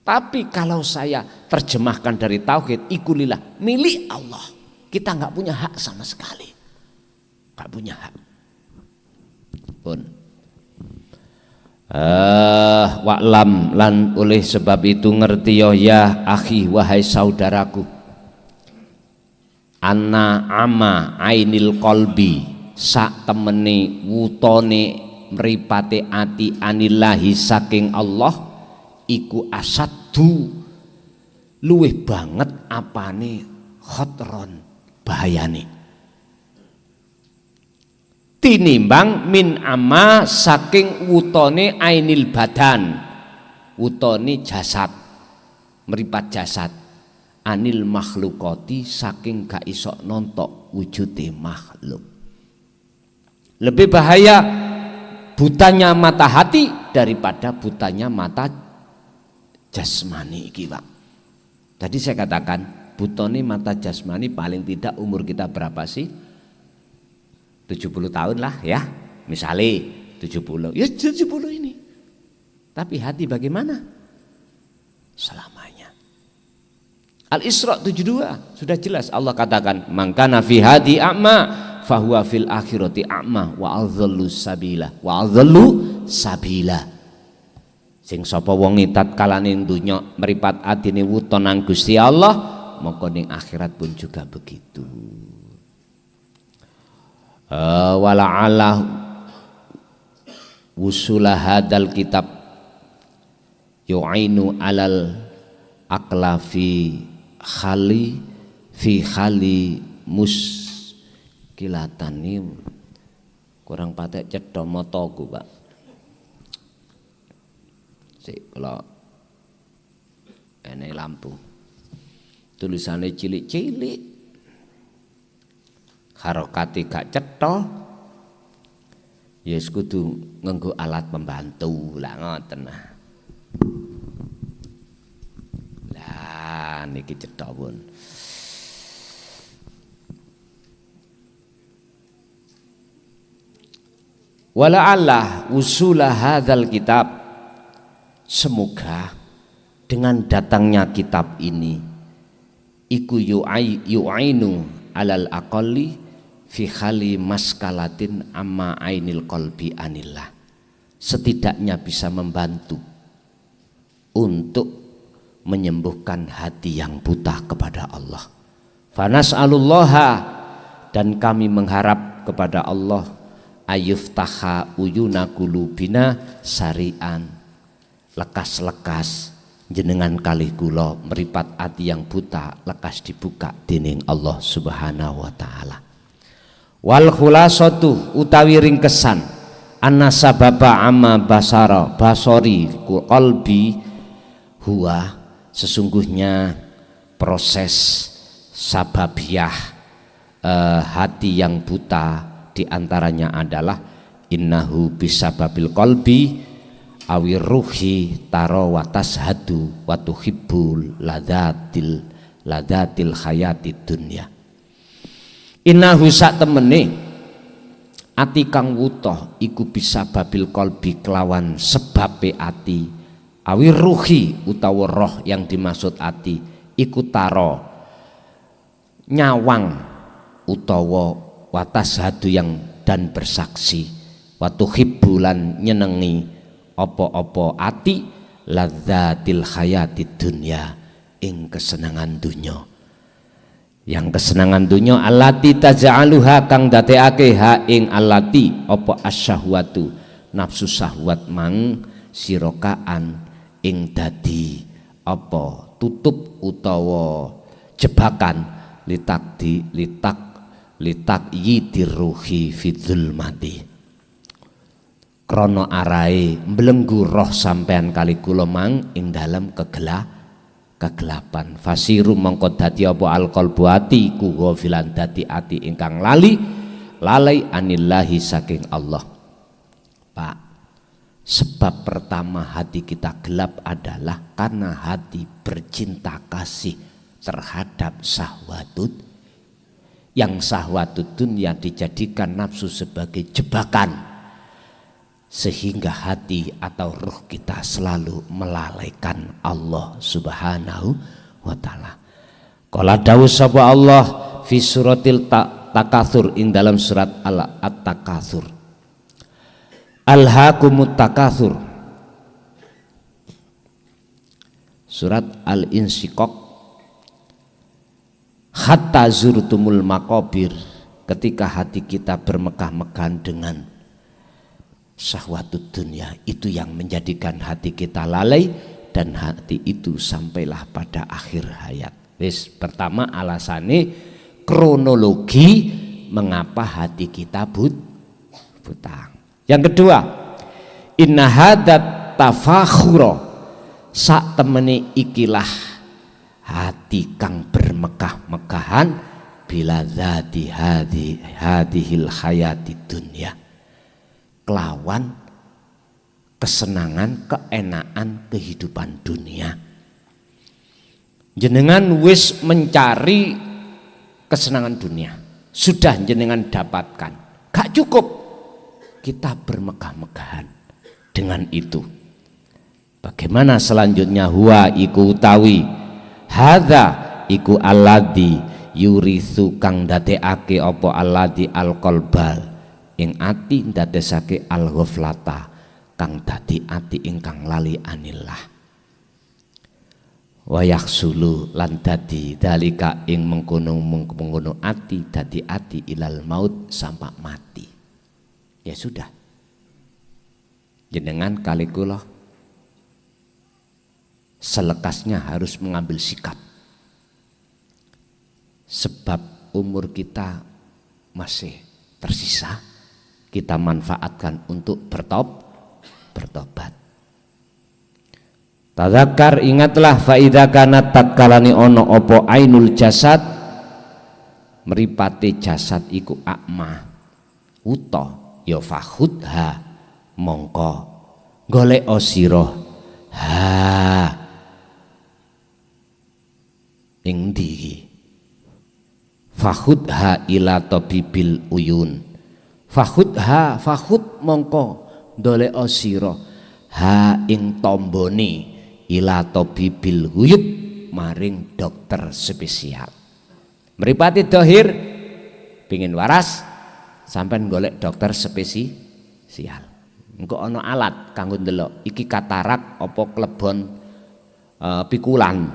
[SPEAKER 1] Tapi kalau saya terjemahkan dari tauhid, iku lillah, milik Allah. Kita nggak punya hak sama sekali, nggak punya hak pun. Wa'lam lan oleh sebab itu ngerti ya akhi wahai saudaraku, anna ama ainil qalbi sak temene wutone mripate ati anillahi saking Allah iku asadu luwih banget apane khotron bahayane tinimbang min ama saking wutone ainil badan wutone jasad meripat jasad anil makhlukoti saking gak iso nontok wujude makhluk. Lebih bahaya butanya mata hati daripada butanya mata jasmani iki, Pak. Tadi saya katakan butone mata jasmani paling tidak umur kita berapa sih? 70 tahun lah ya, misalnya 70, ya 70 ini. Tapi hati bagaimana? Selamanya. Al-Isra 72 sudah jelas Allah katakan, "Mangkana fi hadi a'ma fahuwa fil akhirati a'ma wa adhallu sabila." Sing sapa wong tatkala ning donya mripat atine wuta nang Gusti Allah, mongko ning akhirat pun juga begitu. Wala'ala wusula hadal kitab yu'ainu alal aqla fi khali muskilatan ini kurang patek cedha mataku, Pak. Sik kula ene lampu tulisannya cilik-cilik harokati gak cetha ya kudu nganggo alat pembantu lah ngoten lah niki cetha pun wala Allah usula hadzal kitab semoga dengan datangnya kitab ini iku yu'ainu alal aqalli fi khali maskalatin amma ainil qalbi anillah, setidaknya bisa membantu untuk menyembuhkan hati yang buta kepada Allah. Fanas'alullaha, dan kami mengharap kepada Allah ayuftaha uyuna qulubina sarian, lekas-lekas jenengan kalih kula meripat ati yang buta lekas dibuka dening Allah Subhanahu wa taala. Wal khulasatu utawi ringkesan anna sababa amma basori qalbi huwa, sesungguhnya proses sababiah hati yang buta diantaranya adalah innahu bisababil qalbi awir ruhi taro watas hadu watuhibbul ladatil hayati dunya. Innahu sak temene ati kang wutoh iku bisa babil kolbi kelawan sebabe ati awir ruhi utawa roh yang dimaksud ati iku taro nyawang utawa watas hadu yang dan bersaksi watuhibbulan nyenengi opo-opo ati ladzatil hayati dunya ing kesenangan dunya. Yang kesenangan dunya allati taj'aluha kang dateake ha ing allati opo asyahwatu nafsu syahwat mang sirokaan ing dadi opo tutup utawa jebakan litak yidir ruhi fi dzulmati, krono arae mbelenggu roh sampean kali kula mang ing dalam kegelapan. Fasiru mongko dadi apa alqalbu ati ku ghafilan dadi ati ingkang lalai anillahi saking Allah. Pak, sebab pertama hati kita gelap adalah karena hati bercinta kasih terhadap syahwatut, yang syahwatut dunia dijadikan nafsu sebagai jebakan, sehingga hati atau ruh kita selalu melalaikan Allah Subhanahu wa taala. Qala dawuh sapa Allah fi suratil takatsur ing dalam surat At-Takatsur. Alhaakumut takatsur. Surat Al-Insyiqaq. Hatta zurtumul maqabir, ketika hati kita bermegah-megahan dengan syahwatut dunia, itu yang menjadikan hati kita lalai dan hati itu sampailah pada akhir hayat. Wis, pertama alasannya kronologi mengapa hati kita buta. Yang kedua, inna hadat tafakhura, sak temene ikilah hati kang bermegah-megahan bila zati hadihil hayati dunya, kelawan kesenangan, keenaan kehidupan dunia. Jenengan wis mencari kesenangan dunia, sudah jenengan dapatkan, gak cukup, kita bermegah-megahan dengan itu. Bagaimana selanjutnya? Huwa iku utawi hadza iku alladzi yurithu kang dadekake apa alladzi alqalbal ing ati ndadesake alghaflata kang dadi ati ingkang lali anillah. Wa yaksulu lan dadi dalika ing mengkono ati dadi ati ilal maut sampai mati. Ya sudah, jenengan kali kula selekasnya harus mengambil sikap, sebab umur kita masih tersisa, kita manfaatkan untuk bertobat. Tadzakar, ingatlah, faida kana tatkalani ono opo ainul jasad, mripate jasad iku akma uta ya fakhudha mongko golek sira ha ing ndi fakhudha ila tabibil uyun, fakhudha fakhud mongko golek sira ha ing tombone ila tabibil huyub maring dokter spesial. Mripate dohir pingin waras sampean golek dokter spesial. Engko ana alat kanggo ndelok iki katarak apa klebon pikulan.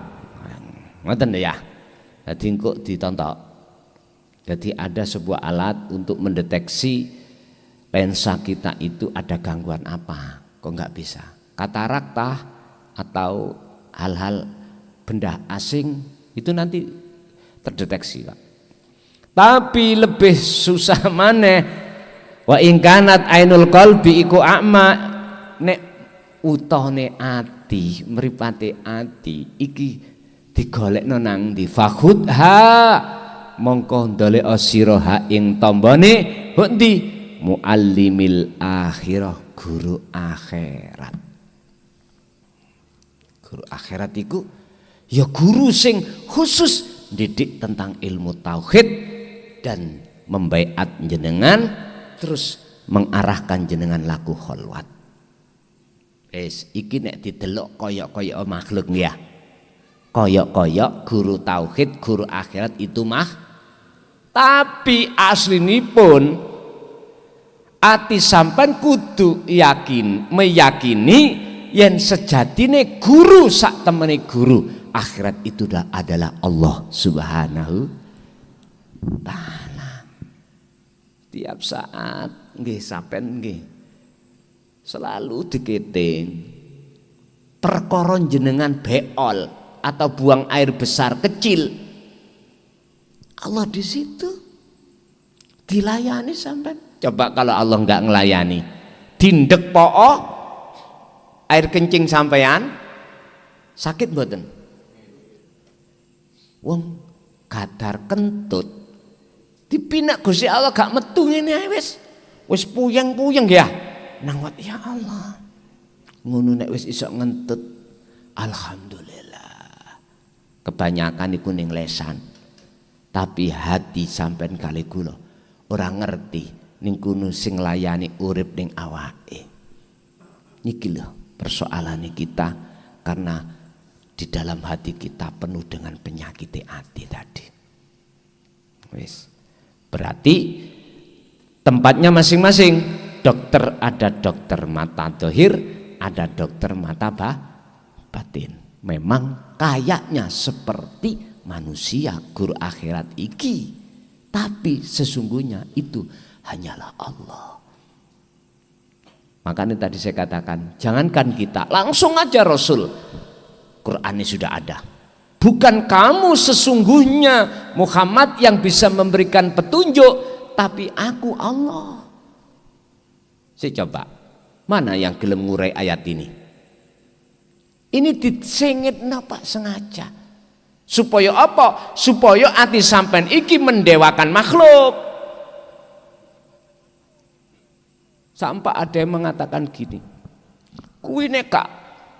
[SPEAKER 1] Ngoten ya. Dadi engko ditontok. Jadi ada sebuah alat untuk mendeteksi lensa kita itu ada gangguan apa. Kok enggak bisa? Katarak tah atau hal-hal benda asing itu nanti terdeteksi, Pak. Tapi lebih susah maneh wa ingkanat ainul qalbi iku a'ma, nek utone ati mripate ati iki digolekno nang ndi fakhudha mongko ndolek sira ha ing tombone ndi muallimil akhirah, guru akhirat. Guru akhirat iku ya guru sing khusus didik tentang ilmu tauhid dan membaiat jenengan terus mengarahkan jenengan laku kholwat. Iki nek didelok koyok-koyok makhluk ya. Koyok-koyok guru tauhid, guru akhirat itu tapi aslinipun ati sampean kudu meyakini yen sejatine guru sak temene guru akhirat itu adalah Allah Subhanahu taala. Tiap saat nggih sampean nggih selalu diketing perkara jenengan beol atau buang air besar kecil, Allah di situ dilayani sampean. Coba kalau Allah nggak ngelayani, dindek po'o air kencing sampean sakit mboten? Wong kadar kentut dipinak Gusti Allah gak metu ngene ae wis puyeng-puyeng ya. Nang ya Allah. Ngono nek wis iso ngentut alhamdulillah. Kebanyakan iku ning lesan. Tapi hati sampean kali kula ora ngerti ning kono sing layani urip ning awake. Niki lho persoalan kita, karena di dalam hati kita penuh dengan penyakit hati tadi. Wis. Berarti tempatnya masing-masing. Dokter ada dokter mata dohir, ada dokter mata batin. Memang kayaknya seperti manusia guru akhirat iki, tapi sesungguhnya itu hanyalah Allah. Makanya tadi saya katakan, jangankan kita, langsung aja Rasul Qur'annya sudah ada. Bukan kamu sesungguhnya Muhammad yang bisa memberikan petunjuk, tapi aku Allah. Saya coba, mana yang gelem ngurai ayat ini? Ini disengit napa sengaja. Supaya apa? Supaya ati sampean iki mendewakan makhluk. Sampai ada yang mengatakan gini, kuwi nek gak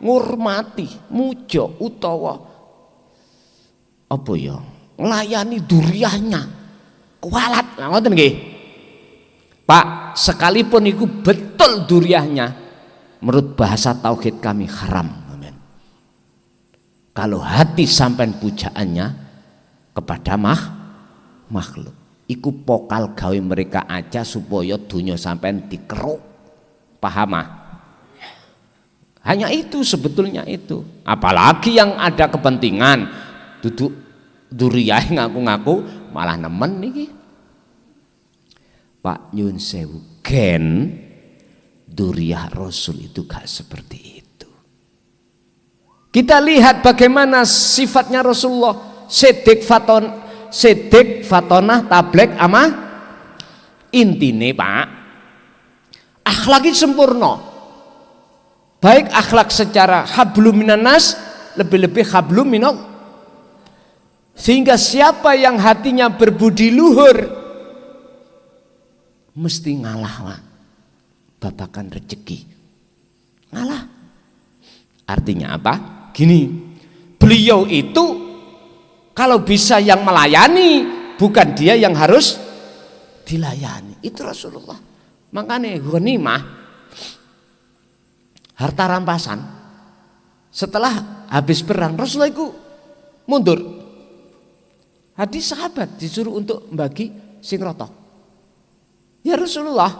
[SPEAKER 1] ngurmati, muja utawa apa ya, nglayani duriyahnya kualat, ngoten nggih. Pak, sekalipun itu betul duriyahnya, menurut bahasa tauhid kami haram. Amin. Kalau hati sampean pujaannya kepada makhluk, iku pokal gawe mereka aja supaya dunia sampean dikeruk. Paham ah? Hanya itu sebetulnya itu. Apalagi yang ada kepentingan duduk duriyah ngaku-ngaku malah nemen niki. Pak nyun sewu, gen duriyah Rasul itu gak seperti itu. Kita lihat bagaimana sifatnya Rasulullah, sedik fatonah tablek ama intine Pak, akhlaknya sempurna. Baik akhlak secara hablum minanas, lebih-lebih hablum minal. Sehingga siapa yang hatinya berbudi luhur mesti ngalah Pak. Babakan rezeki ngalah. Artinya apa? Gini, beliau itu kalau bisa yang melayani, bukan dia yang harus dilayani. Itu Rasulullah. Makanya ghanimah, harta rampasan, setelah habis perang Rasulullah itu mundur. Hadis sahabat disuruh untuk membagi sing rata. Ya Rasulullah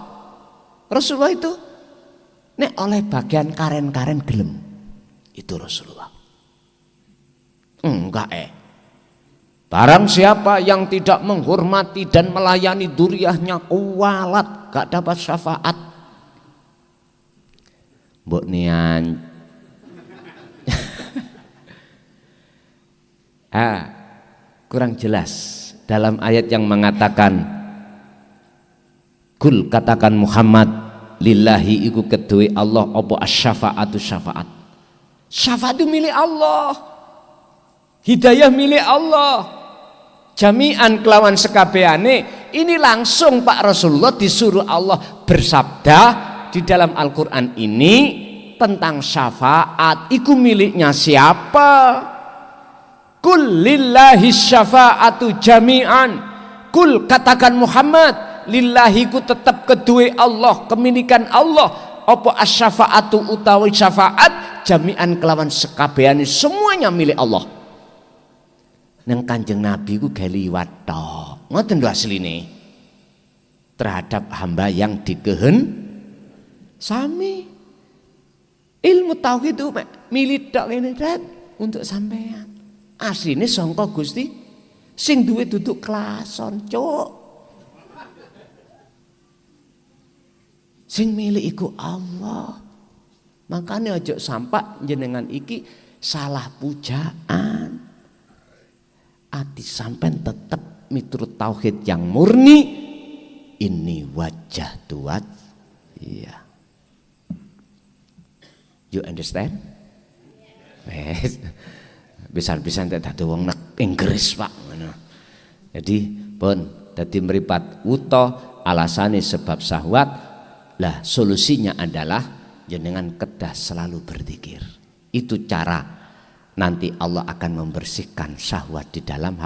[SPEAKER 1] itu nek oleh bagian karen-karen gelem. Itu Rasulullah. Enggak Barang siapa yang tidak menghormati dan melayani duriyahnya kualat, gak dapat syafaat. Mbok nian. Kurang jelas dalam ayat yang mengatakan kul, katakan Muhammad, lillahi iku kedue Allah apa asy-syafaatu syafaat. Syafaat itu milik Allah, hidayah milik Allah, jami'an kelawan sekabehane. Ini langsung Pak Rasulullah disuruh Allah bersabda di dalam Al-Quran ini tentang syafaat. Iku miliknya siapa? Kul lillahi syafa'atu jami'an. Kul, katakan Muhammad, lillahi ku tetap kedua Allah, kemilikan Allah. Apa asy-syafa'atu utawi syafaat jami'an kelawan sekabehane, semuanya milik Allah. Nang Kanjeng Nabi ku gak liwat tok. Ngoten lho asline. Terhadap hamba yang sami. Ilmu tauhid itu milik tok ngene untuk sampean. Asline sangka Gusti, sing duwe duduk klason, cuk. Sing milik iku Allah. Makanya ojo sampai jenengan iki salah pujaan. Ati sampean tetap miturut tauhid yang murni. Ini wajah tuat. Iya. You understand? Yes. Bisa-bisa tak ada wong nek Inggris Pak. Jadi pun dadi meripat wuto alasane sebab syahwat. Lah solusinya adalah jenengan kedah selalu berzikir. Itu cara nanti Allah akan membersihkan syahwat di dalam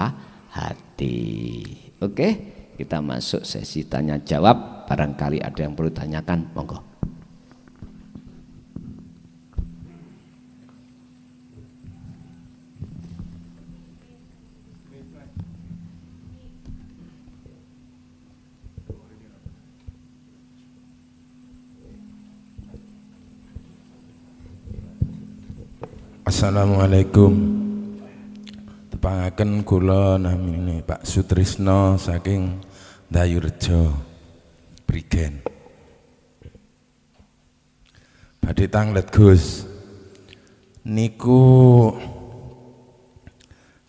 [SPEAKER 1] hati. Oke, kita masuk sesi tanya jawab. Barangkali ada yang perlu tanyakan, monggo.
[SPEAKER 2] Assalamualaikum. Tepangaken kula namine Pak Sutrisno saking Dayurejo, Prigen. Badhe tanglet Gus. Niku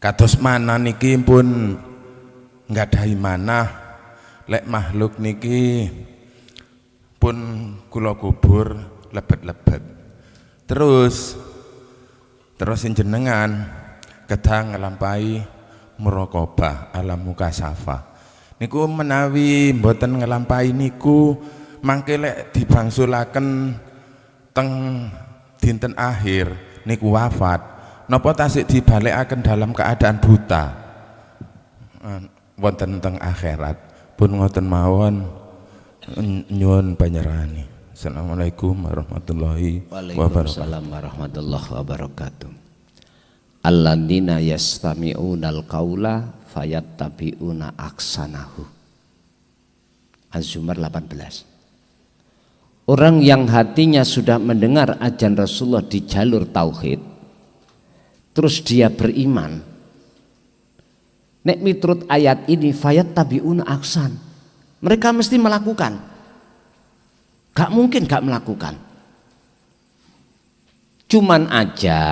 [SPEAKER 2] Kados mana niki pun nggadahi manah, lek makhluk niki pun kula kubur lebet-lebet. Terus jenengan kedah ngelampahi muraqabah alam mukasafah. Niku menawi mboten ngelampahi niku mangke lek dibangsulaken teng dinten akhir niku wafat. Napa tasik dibalekaken dalam keadaan buta wonten teng akhirat pun ngoten mawon. Nyuwun panjerahane. Assalamualaikum warahmatullahi wabarakatuh.
[SPEAKER 1] Waalaikumsalam warahmatullahi wabarakatuh. Alladzina yastami'unal qaula fayattabi'una aksanahu. Az-Zumar 18. Orang yang hatinya sudah mendengar ajaran Rasulullah di jalur tauhid, terus dia beriman, nek miturut ayat ini fayattabi'una aksan, mereka mesti melakukan, gak mungkin gak melakukan. Cuman aja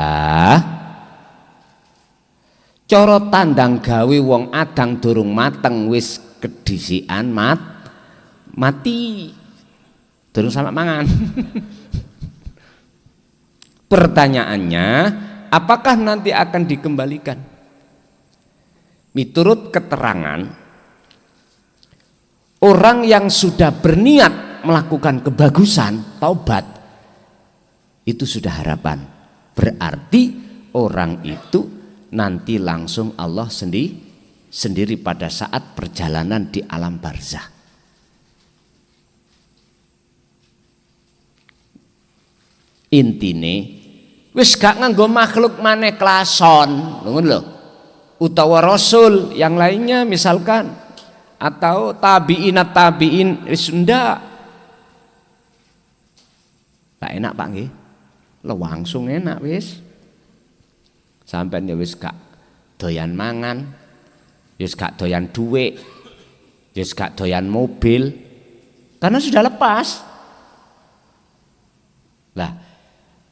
[SPEAKER 1] coro tandang gawe wong adang durung mateng wis kedisian mati durung sama mangan. Pertanyaannya, apakah nanti akan dikembalikan? Miturut keterangan, orang yang sudah berniat melakukan kebagusan, taubat, itu sudah harapan. Berarti orang itu nanti langsung Allah sendiri pada saat perjalanan di alam barzah. Intine wis gak nganggo makhluk maneh klason, ngono lho. Utawa rasul yang lainnya misalkan, atau tabiin wis ndak. Lah enak Pak nggih. Langsung enak wis. Sampeyan ya wis gak doyan mangan, wis gak doyan duit, wis gak doyan mobil, karena sudah lepas. Lah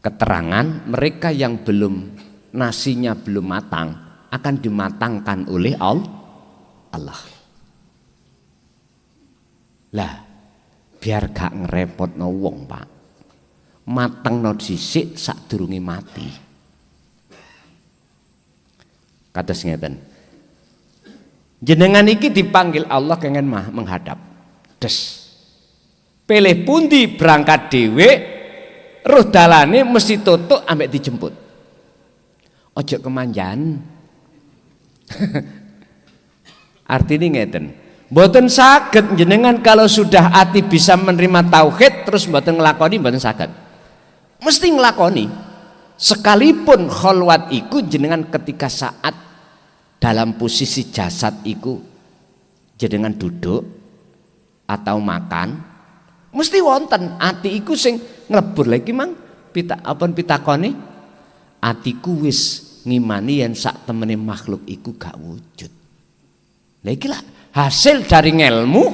[SPEAKER 1] keterangan mereka yang belum, nasinya belum matang akan dimatangkan oleh Allah. Lah biar gak ngerepotno wong Pak, matengno dhisik sadurunge mati. Kados ngeten, jenengan iki dipanggil Allah kengen menghadap des, pilih pundi berangkat dhewe, roh dalane mesti tutuk ambek dijemput. Ojo kemanjan. Artinya ngeten, mboten saged jenengan kalau sudah hati bisa menerima tauhid terus mboten nglakoni, mboten saged. Mesti nglakoni. Sekalipun kholwat iku jenengan ketika saat dalam posisi jasad iku jenengan duduk atau makan, mesti wonten ati iku sing nglebur lagi mang pitakone, atiku wis ngimani yen sak temene makhluk iku gak wujud. Lah iki lah hasil dari ngelmu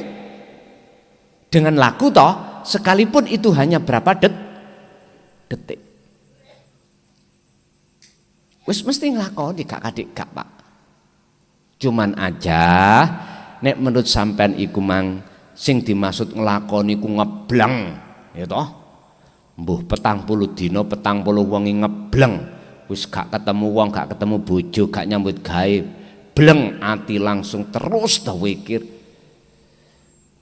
[SPEAKER 1] dengan laku toh, sekalipun itu hanya berapa detik. Wis mesti nglakoni gak kadik gak Pak. Cuman aja nek menurut sampean iku mang sing dimaksud nglakoni ku ngebleng ya toh. Mbuh 40 dina 40 wonge ngebleng, wis gak ketemu wong, gak ketemu bojo, gak nyambut gawe, bleng ati langsung terus ta wikir.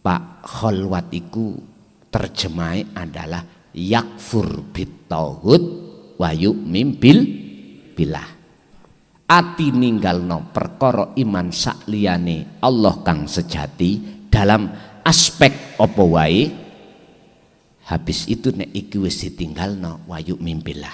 [SPEAKER 1] Pak, kholwat iku terjemahe adalah yakfur bitauhid wa yu'min bilah. Ati ninggalno perkara iman sakliyane Allah kang sejati dalam aspek apa wae, habis itu nek iki wis ditinggalno wa yu'min bilah,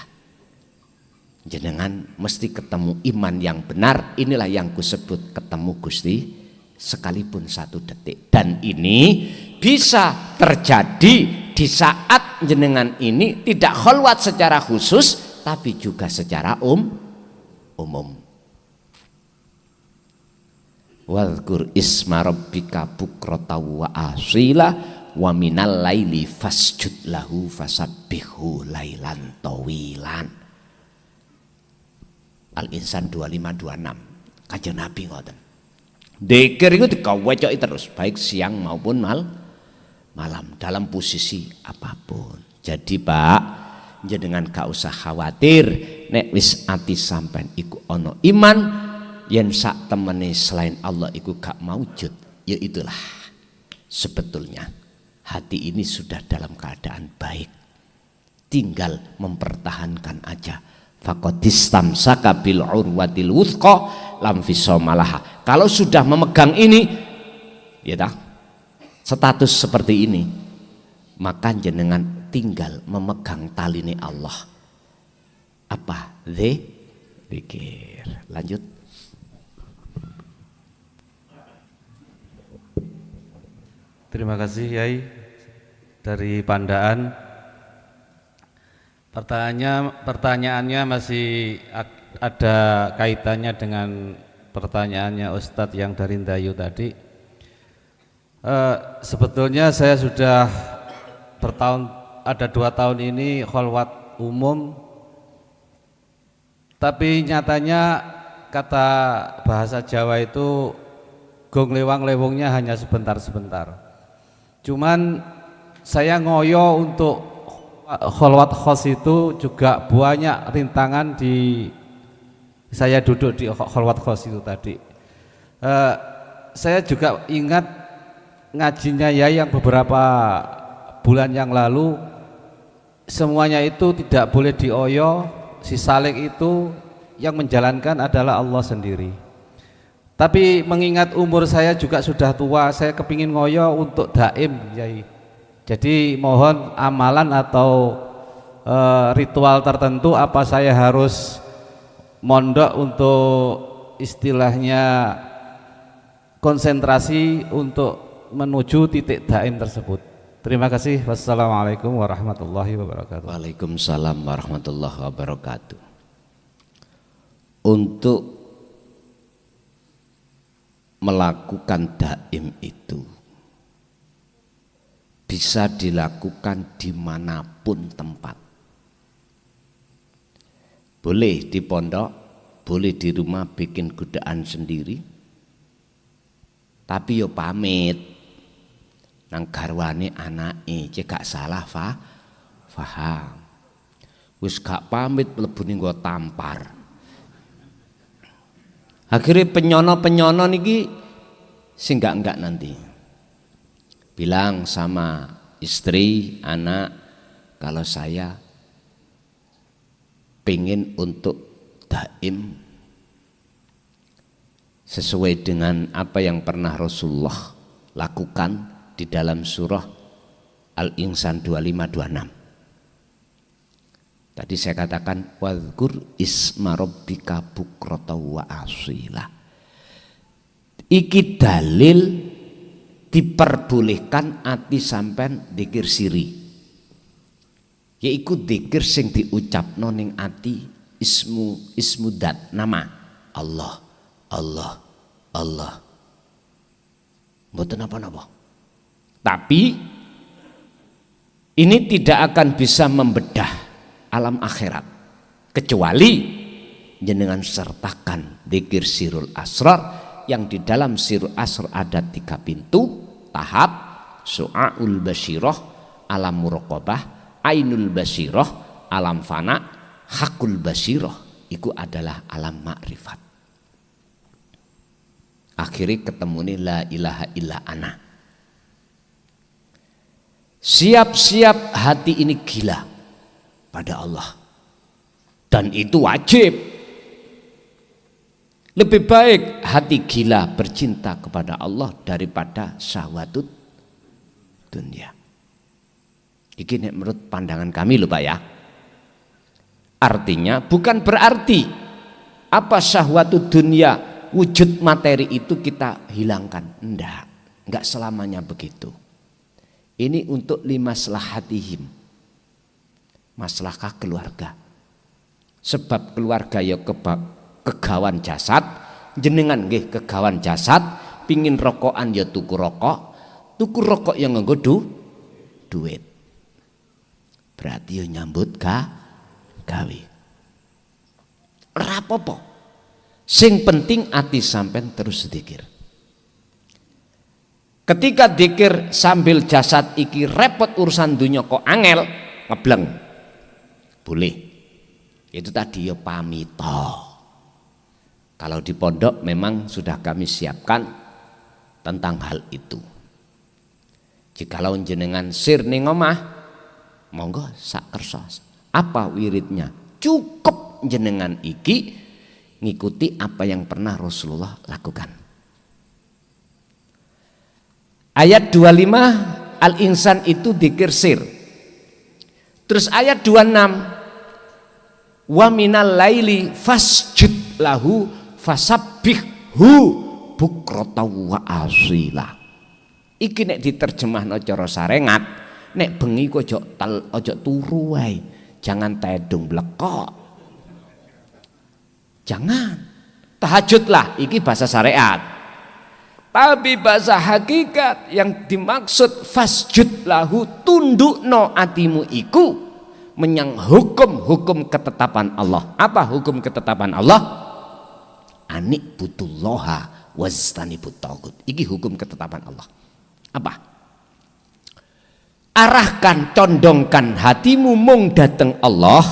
[SPEAKER 1] jenengan mesti ketemu iman yang benar. Inilah yang kusebut ketemu Gusti sekalipun 1 detik. Dan ini bisa terjadi di saat jenengan ini tidak kholwat secara khusus tapi juga secara umum. Wadhkur isma rabbika bukrata wa asila wa minal laili fasjud lahu fasabbihu lailan tawilan. Al-Insan 2526. Kanjeng Nabi ngoten. Dzikir itu dikawecoki terus baik siang maupun malam dalam posisi apapun. Jadi Pak, jenengan gak usah khawatir nek wis ati sampean iku ana iman yen sak temene selain Allah iku gak maujud, ya itulah sebetulnya hati ini sudah dalam keadaan baik, tinggal mempertahankan aja. Faqadistamsaka bil urwatil wuthqa lam fisomalaha. Kalau sudah memegang ini ya dah, status seperti ini, maka jenengan tinggal memegang taline Allah. Apa? Zikir. Lanjut.
[SPEAKER 3] Terima kasih Yai dari Pandaan. Pertanyaannya masih ada kaitannya dengan pertanyaannya Ustadz yang dari Ndayu tadi. Sebetulnya saya sudah ada 2 tahun ini kholwat umum, tapi nyatanya kata bahasa Jawa itu gong lewang lewungnya hanya sebentar-sebentar. Cuman saya ngoyo untuk kholwat khos itu juga banyak rintangan di saya duduk di kholwat khos itu tadi. Saya juga ingat ngajinya ya yang beberapa bulan yang lalu, semuanya itu tidak boleh dioyo, si salik itu yang menjalankan adalah Allah sendiri. Tapi mengingat umur saya juga sudah tua, saya kepingin ngoyo untuk daim Yai. Jadi mohon amalan atau ritual tertentu, apa saya harus mondok untuk istilahnya konsentrasi untuk menuju titik daim tersebut. Terima kasih. Wassalamualaikum warahmatullahi wabarakatuh.
[SPEAKER 1] Waalaikumsalam warahmatullahi wabarakatuh. Untuk melakukan daim itu bisa dilakukan dimanapun tempat. Boleh di pondok, boleh di rumah bikin godaan sendiri, tapi yo pamit nang garwane anake, cek gak salah faham. Wis gak pamit mlebu ning nggo tampar. Akhirnya penyono niki sing enggak nanti. Bilang sama istri, anak, kalau saya pengen untuk daim sesuai dengan apa yang pernah Rasulullah lakukan di dalam surah Al-Insan 25-26. Tadi saya katakan wadhkur isma rabbika bukrata wa asila. Iki dalil diperbolehkan ati sampean dzikir siri, yaiku dzikir sing diucapno ning ati ismu dat, nama Allah mboten apa-apa. Tapi ini tidak akan bisa membedah alam akhirat kecuali jenengan sertakan dzikir sirul asrar, yang di dalam sirul asrar ada 3 pintu tahap: su'aul basyirah, alam muraqabah; ainul basyirah, alam fana; hakul basyirah, itu adalah alam makrifat. Akhirnya ketemu nih la ilaha illa ana. Siap-siap hati ini gila pada Allah, dan itu wajib. Lebih baik hati gila bercinta kepada Allah daripada syahwatut dunia. Ini menurut pandangan kami loh Pak ya. Artinya bukan berarti apa syahwatut dunia, wujud materi itu kita hilangkan. Enggak selamanya begitu. Ini untuk limaslahatihim, maslahah keluarga. Sebab keluarga ya kegawan jasad, jenengan nggih kegawan jasad, pingin rokokan ya tuku rokok yang nganggo duit. Berarti ya nyambut gawe. Ora apa-apa. Sing penting ati sampean terus zikir. Ketika zikir sambil jasad iki repot urusan dunia kok angel, ngebleng. Boleh. Itu tadi ya pamito. Kalau di pondok memang sudah kami siapkan tentang hal itu. Jikalau jenengan sir ning omah, monggo sak kersa. Apa wiridnya? Cukup jenengan iki ngikuti apa yang pernah Rasulullah lakukan. Ayat 25 al-insan itu dzikir sir. Terus ayat 26 wa minal laili fasjud lahu fasabbihhu bukrata wa asila. Iki nek diterjemahno cara sarengat, nek bengi ku ojo turu wae, jangan tedung blekok. Jangan. Tahajudlah, iki bahasa syariat. Tapi bahasa hakikat yang dimaksud fasjud lahu, tundukno atimu iku menyang hukum-hukum ketetapan Allah. Apa hukum ketetapan Allah? Anik butullaha waztanibut taghut. Iki hukum ketetapan Allah. Apa? Arahkan, condongkan hatimu mung dateng Allah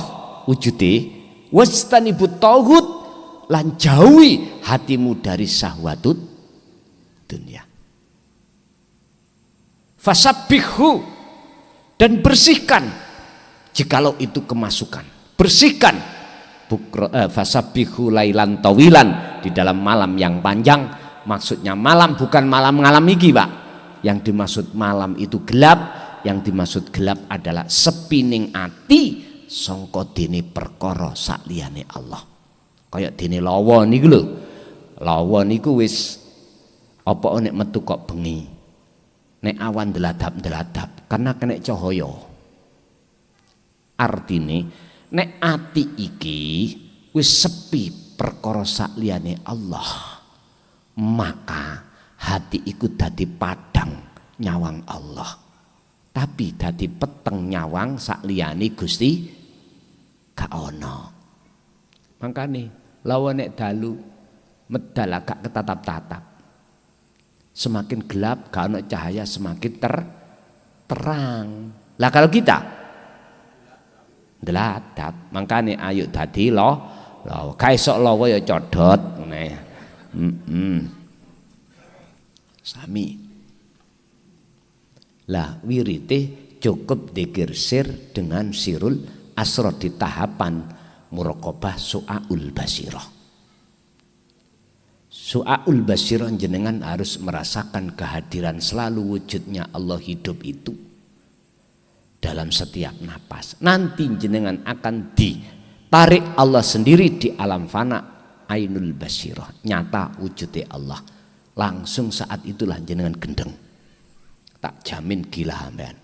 [SPEAKER 1] wujude, waztanibut taghut, lan jauhi hatimu dari syahwatut dunia. Fasabbihu, dan bersihkan jikalau itu kemasukan. Bersihkan fasabbihu lailan tawilan, di dalam malam yang panjang. Maksudnya malam bukan malam ngalam iki, Pak. Yang dimaksud malam itu gelap, yang dimaksud gelap adalah sepining ati sangka dene perkara sakliyane Allah. Kayak dene lawa niku lho. Lawa niku wis apa nek metu kok bengi. Nek awan deladap-deladap karena kena cahaya. Artine nek ati iki wis sepi perkara sakliyane Allah, maka hati iku dadi padang nyawang Allah. Tapi dadi peteng nyawang sakliyane Gusti gak ono. Makane lawan nek dalu medal agak ketatap-tatap. Semakin gelap gak ono cahaya, semakin terang. Lah kalau kita deladap, makane ayo dadi lo kaesok lawa ya codot ngene. Sami. Lah wirite cukup dzikir sir dengan sirul asrar di tahapan muraqabah su'aul basirah. Su'aul basirah jenengan harus merasakan kehadiran selalu wujudnya Allah hidup itu dalam setiap napas. Nanti jenengan akan ditarik Allah sendiri di alam fana ainul basirah, nyata wujudnya Allah. Langsung saat itulah jenengan gendeng. Tak jamin gila sampean.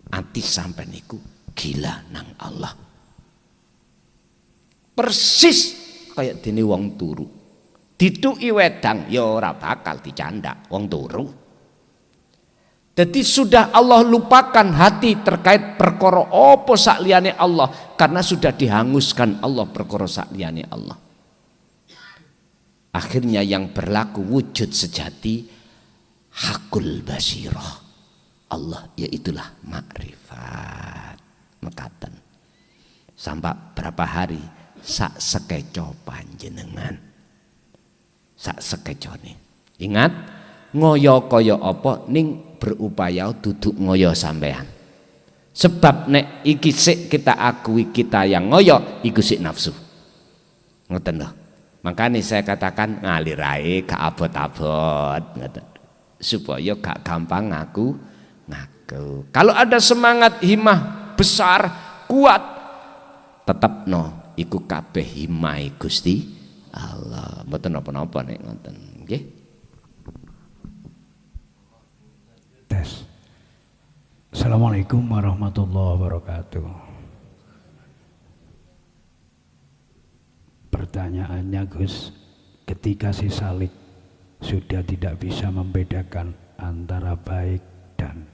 [SPEAKER 1] Ati sampean niku gila nang Allah. Persis kayak dene wong turu. Dituki wedang ya ora bakal dicandak wong turu. Jadi sudah Allah lupakan hati terkait perkara apa sakliyane Allah, karena sudah dihanguskan Allah perkara sakliyane Allah. Akhirnya yang berlaku wujud sejati hakul basirah Allah, yaitulah makrifat mekaten. Sampai berapa hari sak sekeco panjenengan, sak sekecone. Ingat, ngoyo kaya apa ning berupaya duduk ngoyo sampean. Sebab nek iki sik kita akui kita yang ngoyo, iku sik nafsu. Ngoten lho. Makanya saya katakan ngalir ae gak abot-abot, supaya gak gampang ngaku. Kalau ada semangat himmah besar kuat, tetap no iku kabeh himmah Gusti Allah. Mboten napa-napa nek ngoten nggih.
[SPEAKER 4] Tes. Assalamualaikum warahmatullahi wabarakatuh. Pertanyaannya Gus, ketika si Salik sudah tidak bisa membedakan antara baik dan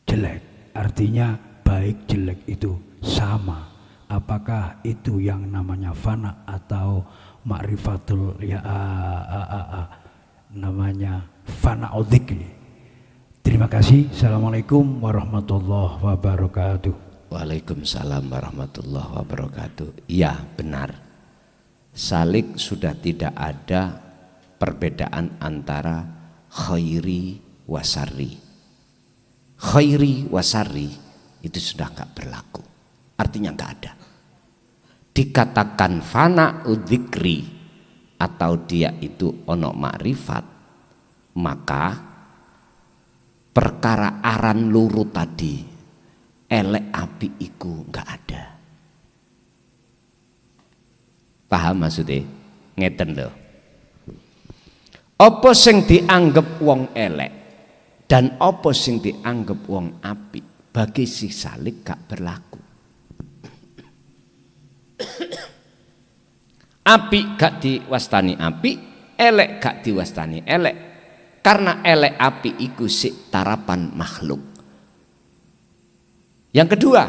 [SPEAKER 4] jelek, artinya baik jelek itu sama apakah itu yang namanya fana atau ma'rifatul namanya fana dzikri? Terima kasih. Assalamualaikum warahmatullahi wabarakatuh.
[SPEAKER 1] Waalaikumsalam warahmatullahi wabarakatuh. Iya, benar. Salik sudah tidak ada perbedaan antara khairi wasari. Khairi wasari itu sudah enggak berlaku. Artinya enggak ada. Dikatakan fana udzikri atau dia itu ono makrifat, maka perkara aran luru tadi elek api iku enggak ada. Paham maksudnya? Ngeten lho. Apa sing dianggap wong elek dan apa sing dianggap wong apik bagi si salik gak berlaku. Apik gak diwastani apik, elek gak diwastani elek. Karena elek apik iku sik tarapan makhluk. Yang kedua,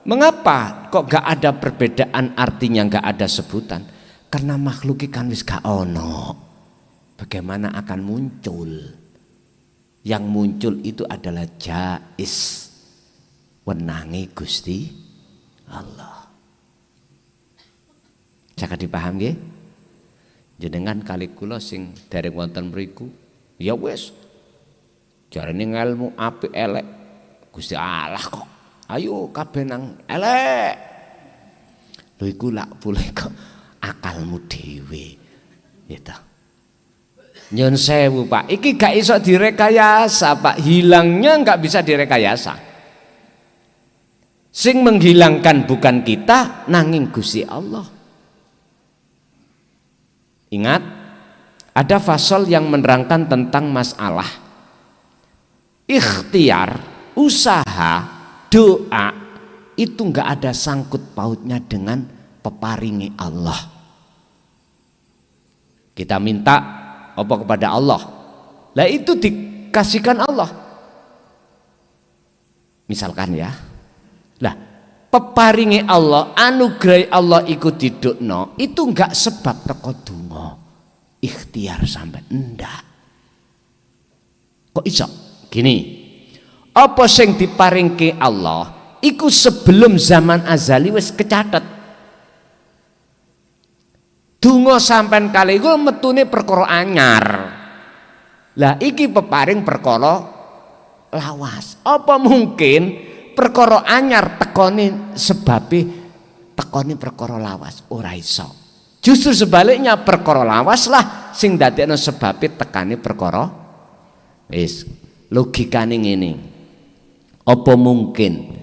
[SPEAKER 1] mengapa kok gak ada perbedaan artinya gak ada sebutan? Karena makhluk kan wis gak ono. Bagaimana akan muncul? Yang muncul itu adalah jais, wenangi Gusti Allah. Cakap dipaham nggih? Jenengan kali kula sing dereng wonten mriku, ya wis. Jarane ngelmu apik elek. Gusti Allah kok. Ayo kabeh nang elek. Lho iku lak boleh kok akalmu dhewe. Gitu. Nyun sewu Pak, iki gak iso direkayasa Pak, hilangnya gak bisa direkayasa. Sing menghilangkan bukan kita, nanging Gusti Allah. Ingat, ada fasal yang menerangkan tentang masalah ikhtiar, usaha, doa itu gak ada sangkut pautnya dengan peparingi Allah. Kita minta apa kepada Allah, lah itu dikasihkan Allah. Misalkan ya, lah peparingi Allah, anugerah Allah ikut didukno, itu enggak sebab teko donga ikhtiar sampai ndak. Kok iso? Gini, apa sing diparingke Allah iku sebelum zaman azali wis kecatet. Donga sampean kali iku metune perkara anyar. Lah iki peparing perkara lawas. Apa mungkin perkara anyar tekoni sebabe tekoni perkara lawas? Ora iso. Justru sebaliknya perkara lawas lah sing dadekno sebabe tekani perkara. Wis logikane ngene. Apa mungkin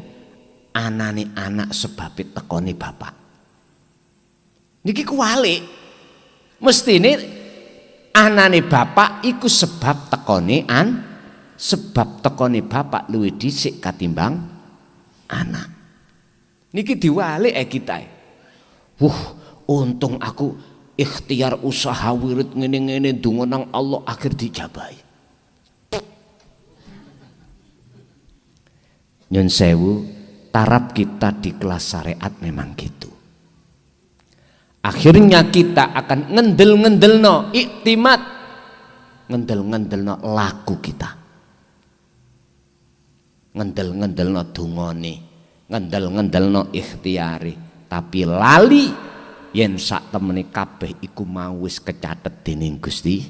[SPEAKER 1] anane anak sebabe tekoni bapak? Niki kuwalik. Mestine anane bapak iku sebab tekone sebab tekone bapak luwih dhisik katimbang anak. Niki diwalik kita. Untung aku ikhtiar usaha wirid ngene-ngene donga nang Allah akhir dijabahi. Nyun sewu, taraf kita di kelas syariat memang gitu. Akhirnya kita akan ngendel-ngendelno iktimat, ngendel-ngendelno laku kita, ngendel-ngendelno dungane, ngendel-ngendelno ikhtiari, tapi lali yen sak temene kabeh iku mau wis kecatet dening Gusti.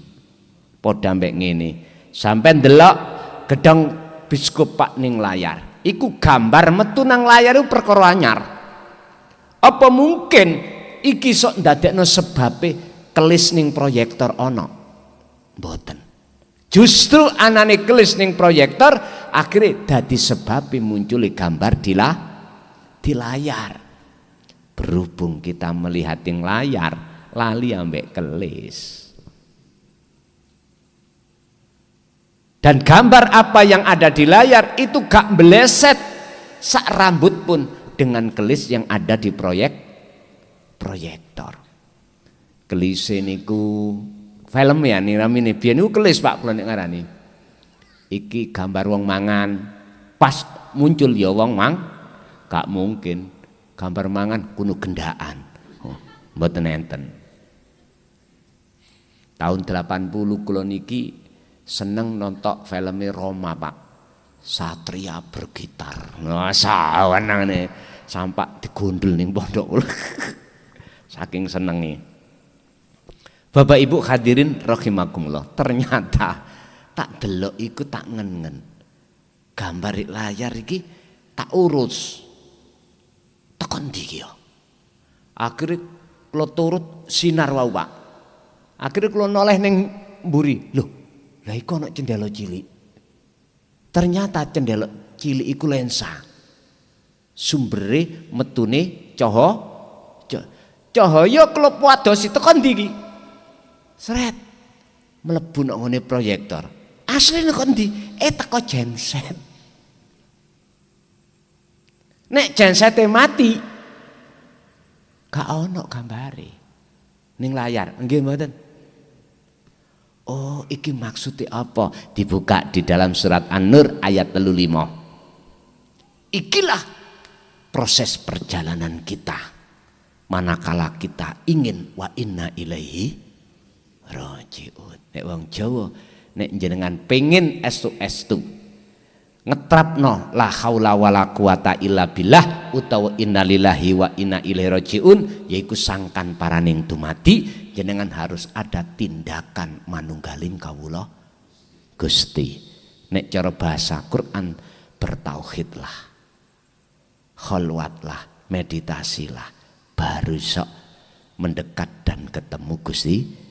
[SPEAKER 1] Padha mbek ngene, sampeyan ndelok gedhong biskup Pak ning layar, iku gambar metu nang layar iku perkara anyar. Apa mungkin iki sok ndadekno sebabe kelis ning proyektor ana? Mboten. Justru anane kelis ning proyektor akhirnya dadi sebabe muncul gambar di layar. Berhubung kita melihat ing layar, lali ambek kelis. Dan gambar apa yang ada di layar itu gak meleset sak rambut pun dengan kelis yang ada di proyektor. Kelis niku film ya niramine biyen niku kelis Pak kula nek ngarani. Iki gambar wong mangan, pas muncul ya wong gak mungkin. gambar mangan kuno gendaan. Oh, mboten enten. Tahun 80 kula niki seneng nonton filmnya Roma, Pak. Satria bergitar. Nah, sawanane sampak digondol ning pondok kula. Saking senenge. Bapak Ibu hadirin rahimakumullah, ternyata tak delok iku tak ngen-ngen. Gambar di layar iki tak urus. Tekan ndi iki ya? Akhire kula turut sinar wau, Pak. Akhirnya kula noleh ning mburi. Loh, lah iku ana cendela cilik. Ternyata cendela cilik iku lensa. Sumbere metune cahaya klub wados tekan ndi iki? Sret. Mlebu nang ngene proyektor. Asline kok ndi? Teko genset. Nek gensete mati, gak ono gambare ning layar. Nggih mboten? Oh, iki maksudnya apa? Dibuka di dalam surat An-Nur ayat 35. Ikilah proses perjalanan kita. Manakala kita ingin wa inna ilaihi rajiun. Nek wong Jawa nek jenengan pengen estu-estu ngetrapno la haula wala quwata illa billah utawa innalillahi wa inna ilaihi rajiun, yaiku sangkan paraning dumadi jenengan harus ada tindakan manunggaling kawula Gusti. Nek cara bahasa Quran bertauhidlah, kholwatlah, meditasilah, baru sok mendekat dan ketemu Gusti.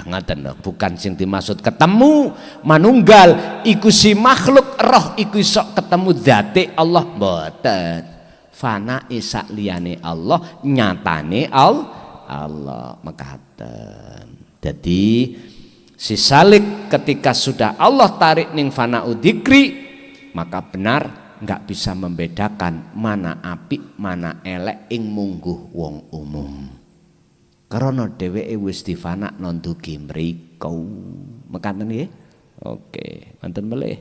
[SPEAKER 1] Ngaten lho, bukan sing dimaksud ketemu manunggal iku si makhluk roh iku sok ketemu zate Allah, mboten. Fana isak liyane Allah, nyatane Allah mekaten. Jadi si salik ketika sudah Allah tarik ning fana udzikri, maka benar nggak bisa membedakan mana apik mana elek ing mungguh wong umum. Karena dheweke wis difana nondugi mriku. Mekaten nggih? Oke, wonten melih.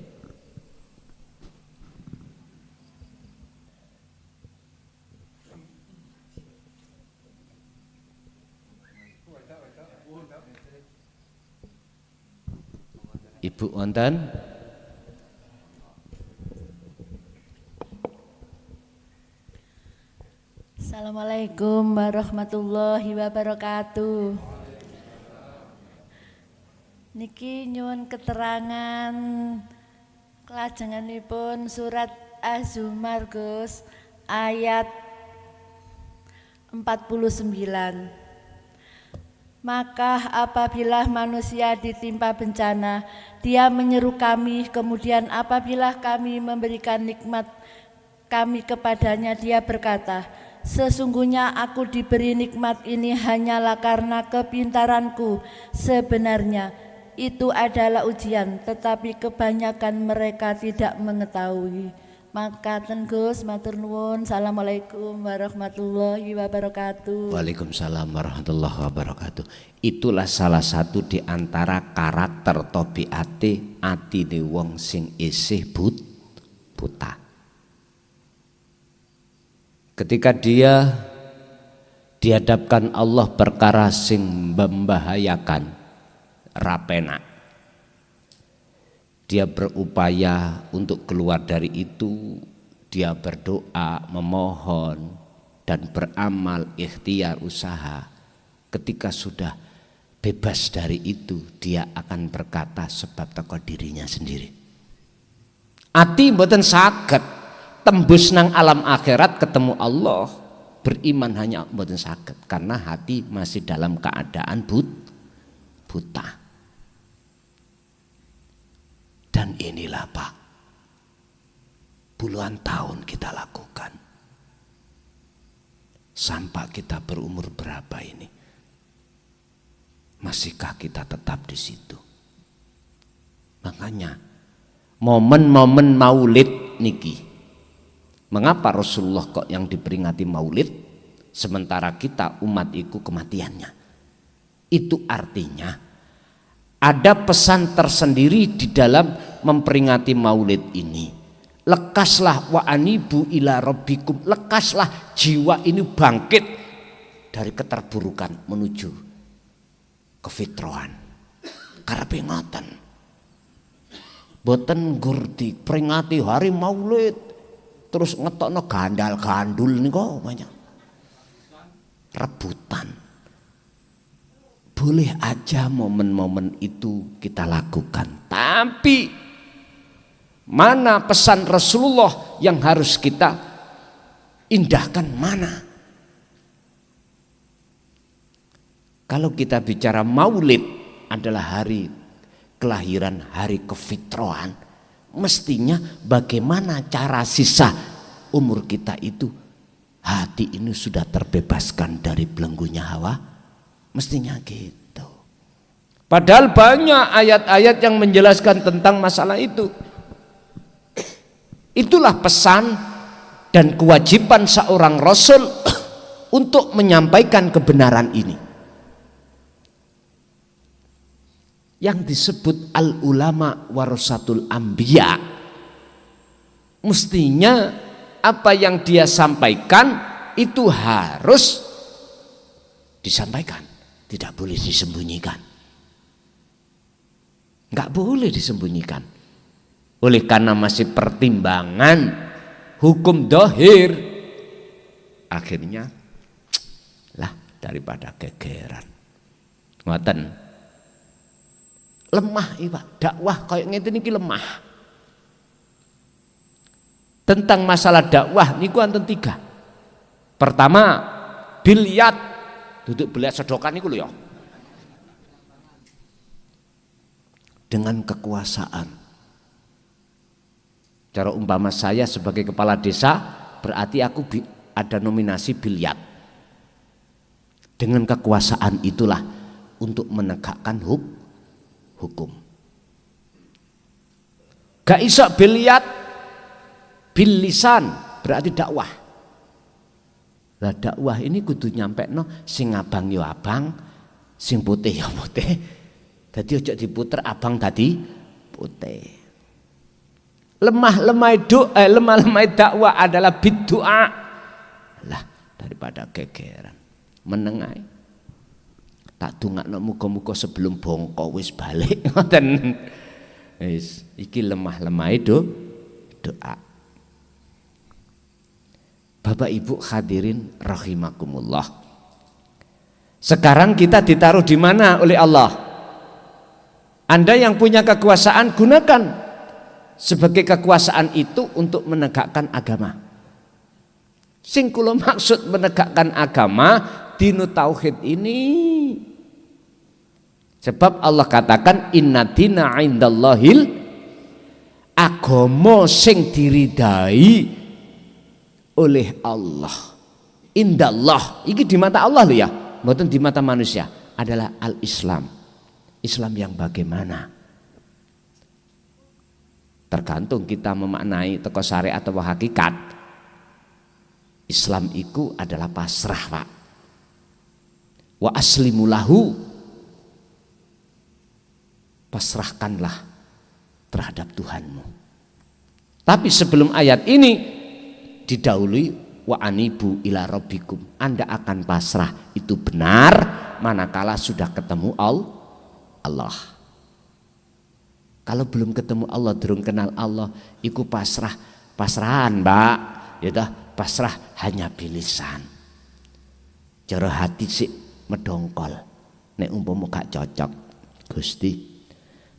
[SPEAKER 1] Ibu wonten?
[SPEAKER 5] Assalamualaikum warahmatullahi wabarakatuh. Niki nyuwun keterangan kelajenganipun surat Az-Zumar Gus ayat 49. Maka apabila manusia ditimpa bencana, dia menyeru kami, kemudian apabila kami memberikan nikmat kami kepadanya, dia berkata, sesungguhnya aku diberi nikmat ini hanyalah karena kepintaranku. Sebenarnya itu adalah ujian, tetapi kebanyakan mereka tidak mengetahui. Maka Gus, matur nuwun. Assalamualaikum warahmatullahi wabarakatuh.
[SPEAKER 1] Waalaikumsalam warahmatullahi wabarakatuh. Itulah salah satu di antara karakter tabiate atine wong sing isih buta. Ketika dia dihadapkan Allah perkara sing membahayakan, rapena, dia berupaya untuk keluar dari itu. Dia berdoa, memohon dan beramal, ikhtiar, usaha. Ketika sudah bebas dari itu, dia akan berkata sebab teko dirinya sendiri. Ati mboten saged tembus nang alam akhirat ketemu Allah, beriman hanya mboten saged karena hati masih dalam keadaan buta. Dan inilah Pak, puluhan tahun kita lakukan sampai kita berumur berapa ini, masihkah kita tetap di situ? Makanya momen-momen maulid niki, mengapa Rasulullah kok yang diperingati maulid sementara kita umat iku kematiannya? Itu artinya ada pesan tersendiri di dalam memperingati maulid ini. lekaslah wa anibu ila rabbikum, lekaslah jiwa ini bangkit dari keterburukan menuju kefitrahan. Karepe ngoten. Boten nggur diperingati hari Maulid terus ngetokno gandal-gandul niku banyak. Rebutan. Boleh aja momen-momen itu kita lakukan, tapi mana pesan Rasulullah yang harus kita indahkan mana? Kalau kita bicara Maulid adalah hari kelahiran, hari kefitrahan, mestinya bagaimana cara sisa umur kita itu hati ini sudah terbebaskan dari belenggunya hawa, mestinya gitu. Padahal banyak ayat-ayat yang menjelaskan tentang masalah itu. Itulah pesan dan kewajiban seorang Rasul untuk menyampaikan kebenaran ini. Yang disebut al-ulama warasatul anbiya, mestinya apa yang dia sampaikan itu harus disampaikan, tidak boleh disembunyikan. Enggak boleh disembunyikan. Oleh karena masih pertimbangan hukum dohir, akhirnya lah daripada gegeran. Ngoten. Lemah Pak, dakwah kayak ngene iki lemah. Tentang masalah dakwah niku wonten 3. Pertama, bilyat, duduk beliat sedokan niku lho ya. Dengan kekuasaan. Cara umpama saya sebagai kepala desa, berarti aku ada nominasi bilyat. Dengan kekuasaan itulah untuk menegakkan hukum. Gak iso bilyat bil lisan, berarti dakwah. Lah dakwah ini kudu nyampekno sing abang yo abang, sing putih yo putih. Dadi ojo diputer abang tadi putih. Lemah dakwah adalah bid'ah. Lah daripada gegeran menengai. Tak dongakno muga-muga sebelum bongko wis balik ngoten. Wis iki lemah-lemahe doa. Bapak Ibu hadirin rahimakumullah. Sekarang kita ditaruh di mana oleh Allah? Anda yang punya kekuasaan, gunakan sebagai kekuasaan itu untuk menegakkan agama. Sing kula maksud menegakkan agama dinu tauhid ini. Sebab Allah katakan inna dina indallahil, agama sing diridai oleh Allah. Indallah iki di mata Allah lho ya, mboten di mata manusia, adalah al-Islam. Islam yang bagaimana? Tergantung kita memaknai teko syariat atau hakikat. Islam itu adalah pasrah, Pak. Wa aslimu lahu, pasrahkanlah terhadap Tuhanmu. Tapi sebelum ayat ini didahului wa anibu ila rabbikum, Anda akan pasrah itu benar manakala sudah ketemu Allah. Kalau belum ketemu Allah, durung kenal Allah, iku pasrahan, Mbak. Ya dah, pasrah hanya bilisan. Cara hati sih medongkol. Nek umpama gak cocok, Gusti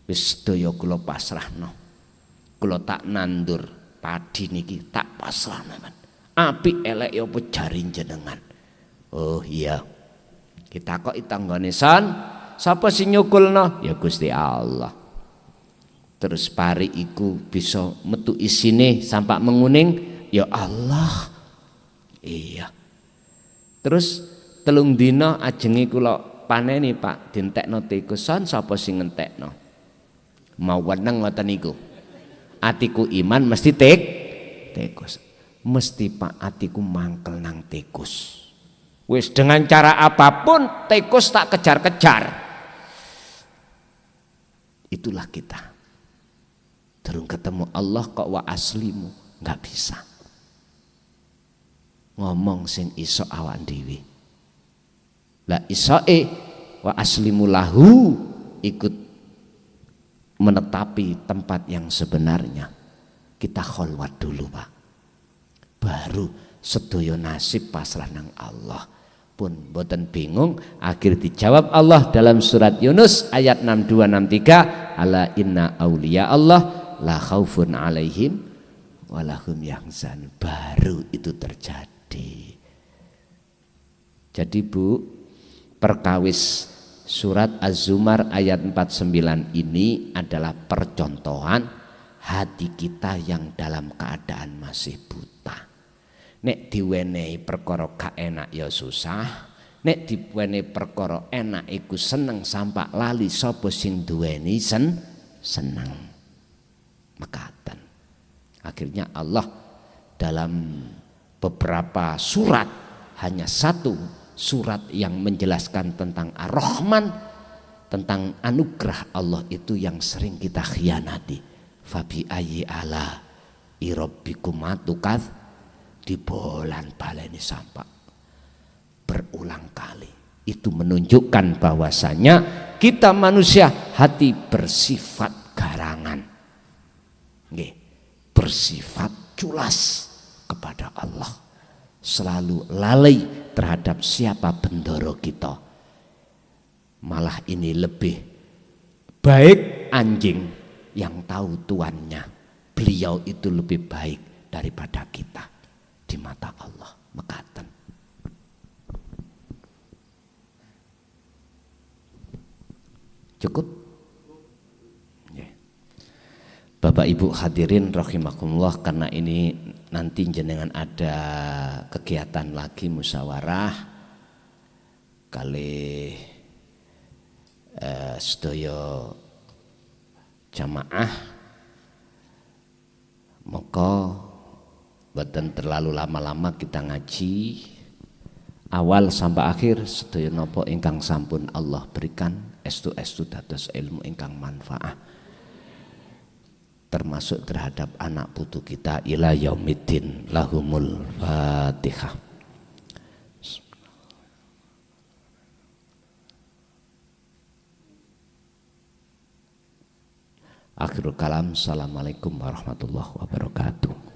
[SPEAKER 1] wis sedaya kula pasrahno. Kula tak nandur padi niki tak pasrahno, men. Apik elek ya apa jari jenengan. Oh iya. Kita kok itanggane son, sapa sing nyukulno? Ya Gusti Allah. Terus pari iku bisa metu isine sampak menguning, ya Allah. Iya. Terus telung dina ajenge kula paneni Pak, dientekno tikus, son sapa sing ngentekno? Mau weneng ngoten niku. Atiku iman mesti tikus. Mesti Pak atiku mangkel nang tikus. Wis dengan cara apapun tikus tak kejar-kejar. Itulah kita. Durung ketemu Allah kok wa aslimu, nggak bisa. Ngomong sing iso awak dhewe. Lah isoe wa aslimu lahu, ikut menetapi tempat yang sebenarnya. Kita kholwat dulu Pak, baru sedaya nasib pasrah nang Allah. Pun boten bingung, akhir dijawab Allah dalam surat Yunus ayat 62-63, ala inna auliya Allah la khaufun alaihim walahum yahzan. Baru itu terjadi. Jadi Bu, perkawis surat Az-Zumar ayat 49 ini adalah percontohan hati kita yang dalam keadaan masih buta. Nek diwenehi perkara gak enak ya susah, nek diwenehi perkara enak iku seneng sampak lali sapa sing duweni seneng. Mekaten. Akhirnya Allah dalam beberapa surat, hanya satu surat yang menjelaskan tentang Ar-Rahman, tentang anugerah Allah itu yang sering kita khianati. Fabi ayyi ala irabbikum atukaz, dibolan baleni sampak berulang kali. Itu menunjukkan bahwasanya kita manusia hati bersifat garangan, nggih, bersifat culas kepada Allah, selalu lalai terhadap siapa bendoro kita. Malah ini lebih baik anjing yang tahu tuannya. Beliau itu lebih baik daripada kita di mata Allah. Mekaten. Cukup? Bapak Ibu hadirin rahimakumullah, karena ini nanti jenengan ada kegiatan lagi musyawarah kali sedaya jamaah, maka boten terlalu lama-lama kita ngaji awal sampai akhir sedaya napa ingkang sampun Allah berikan estu-estu dados ilmu ingkang manfaat, termasuk terhadap anak putu kita ila yaumiddin. Lahumul Fatihah. Akhirul kalam. Assalamualaikum warahmatullahi wabarakatuh.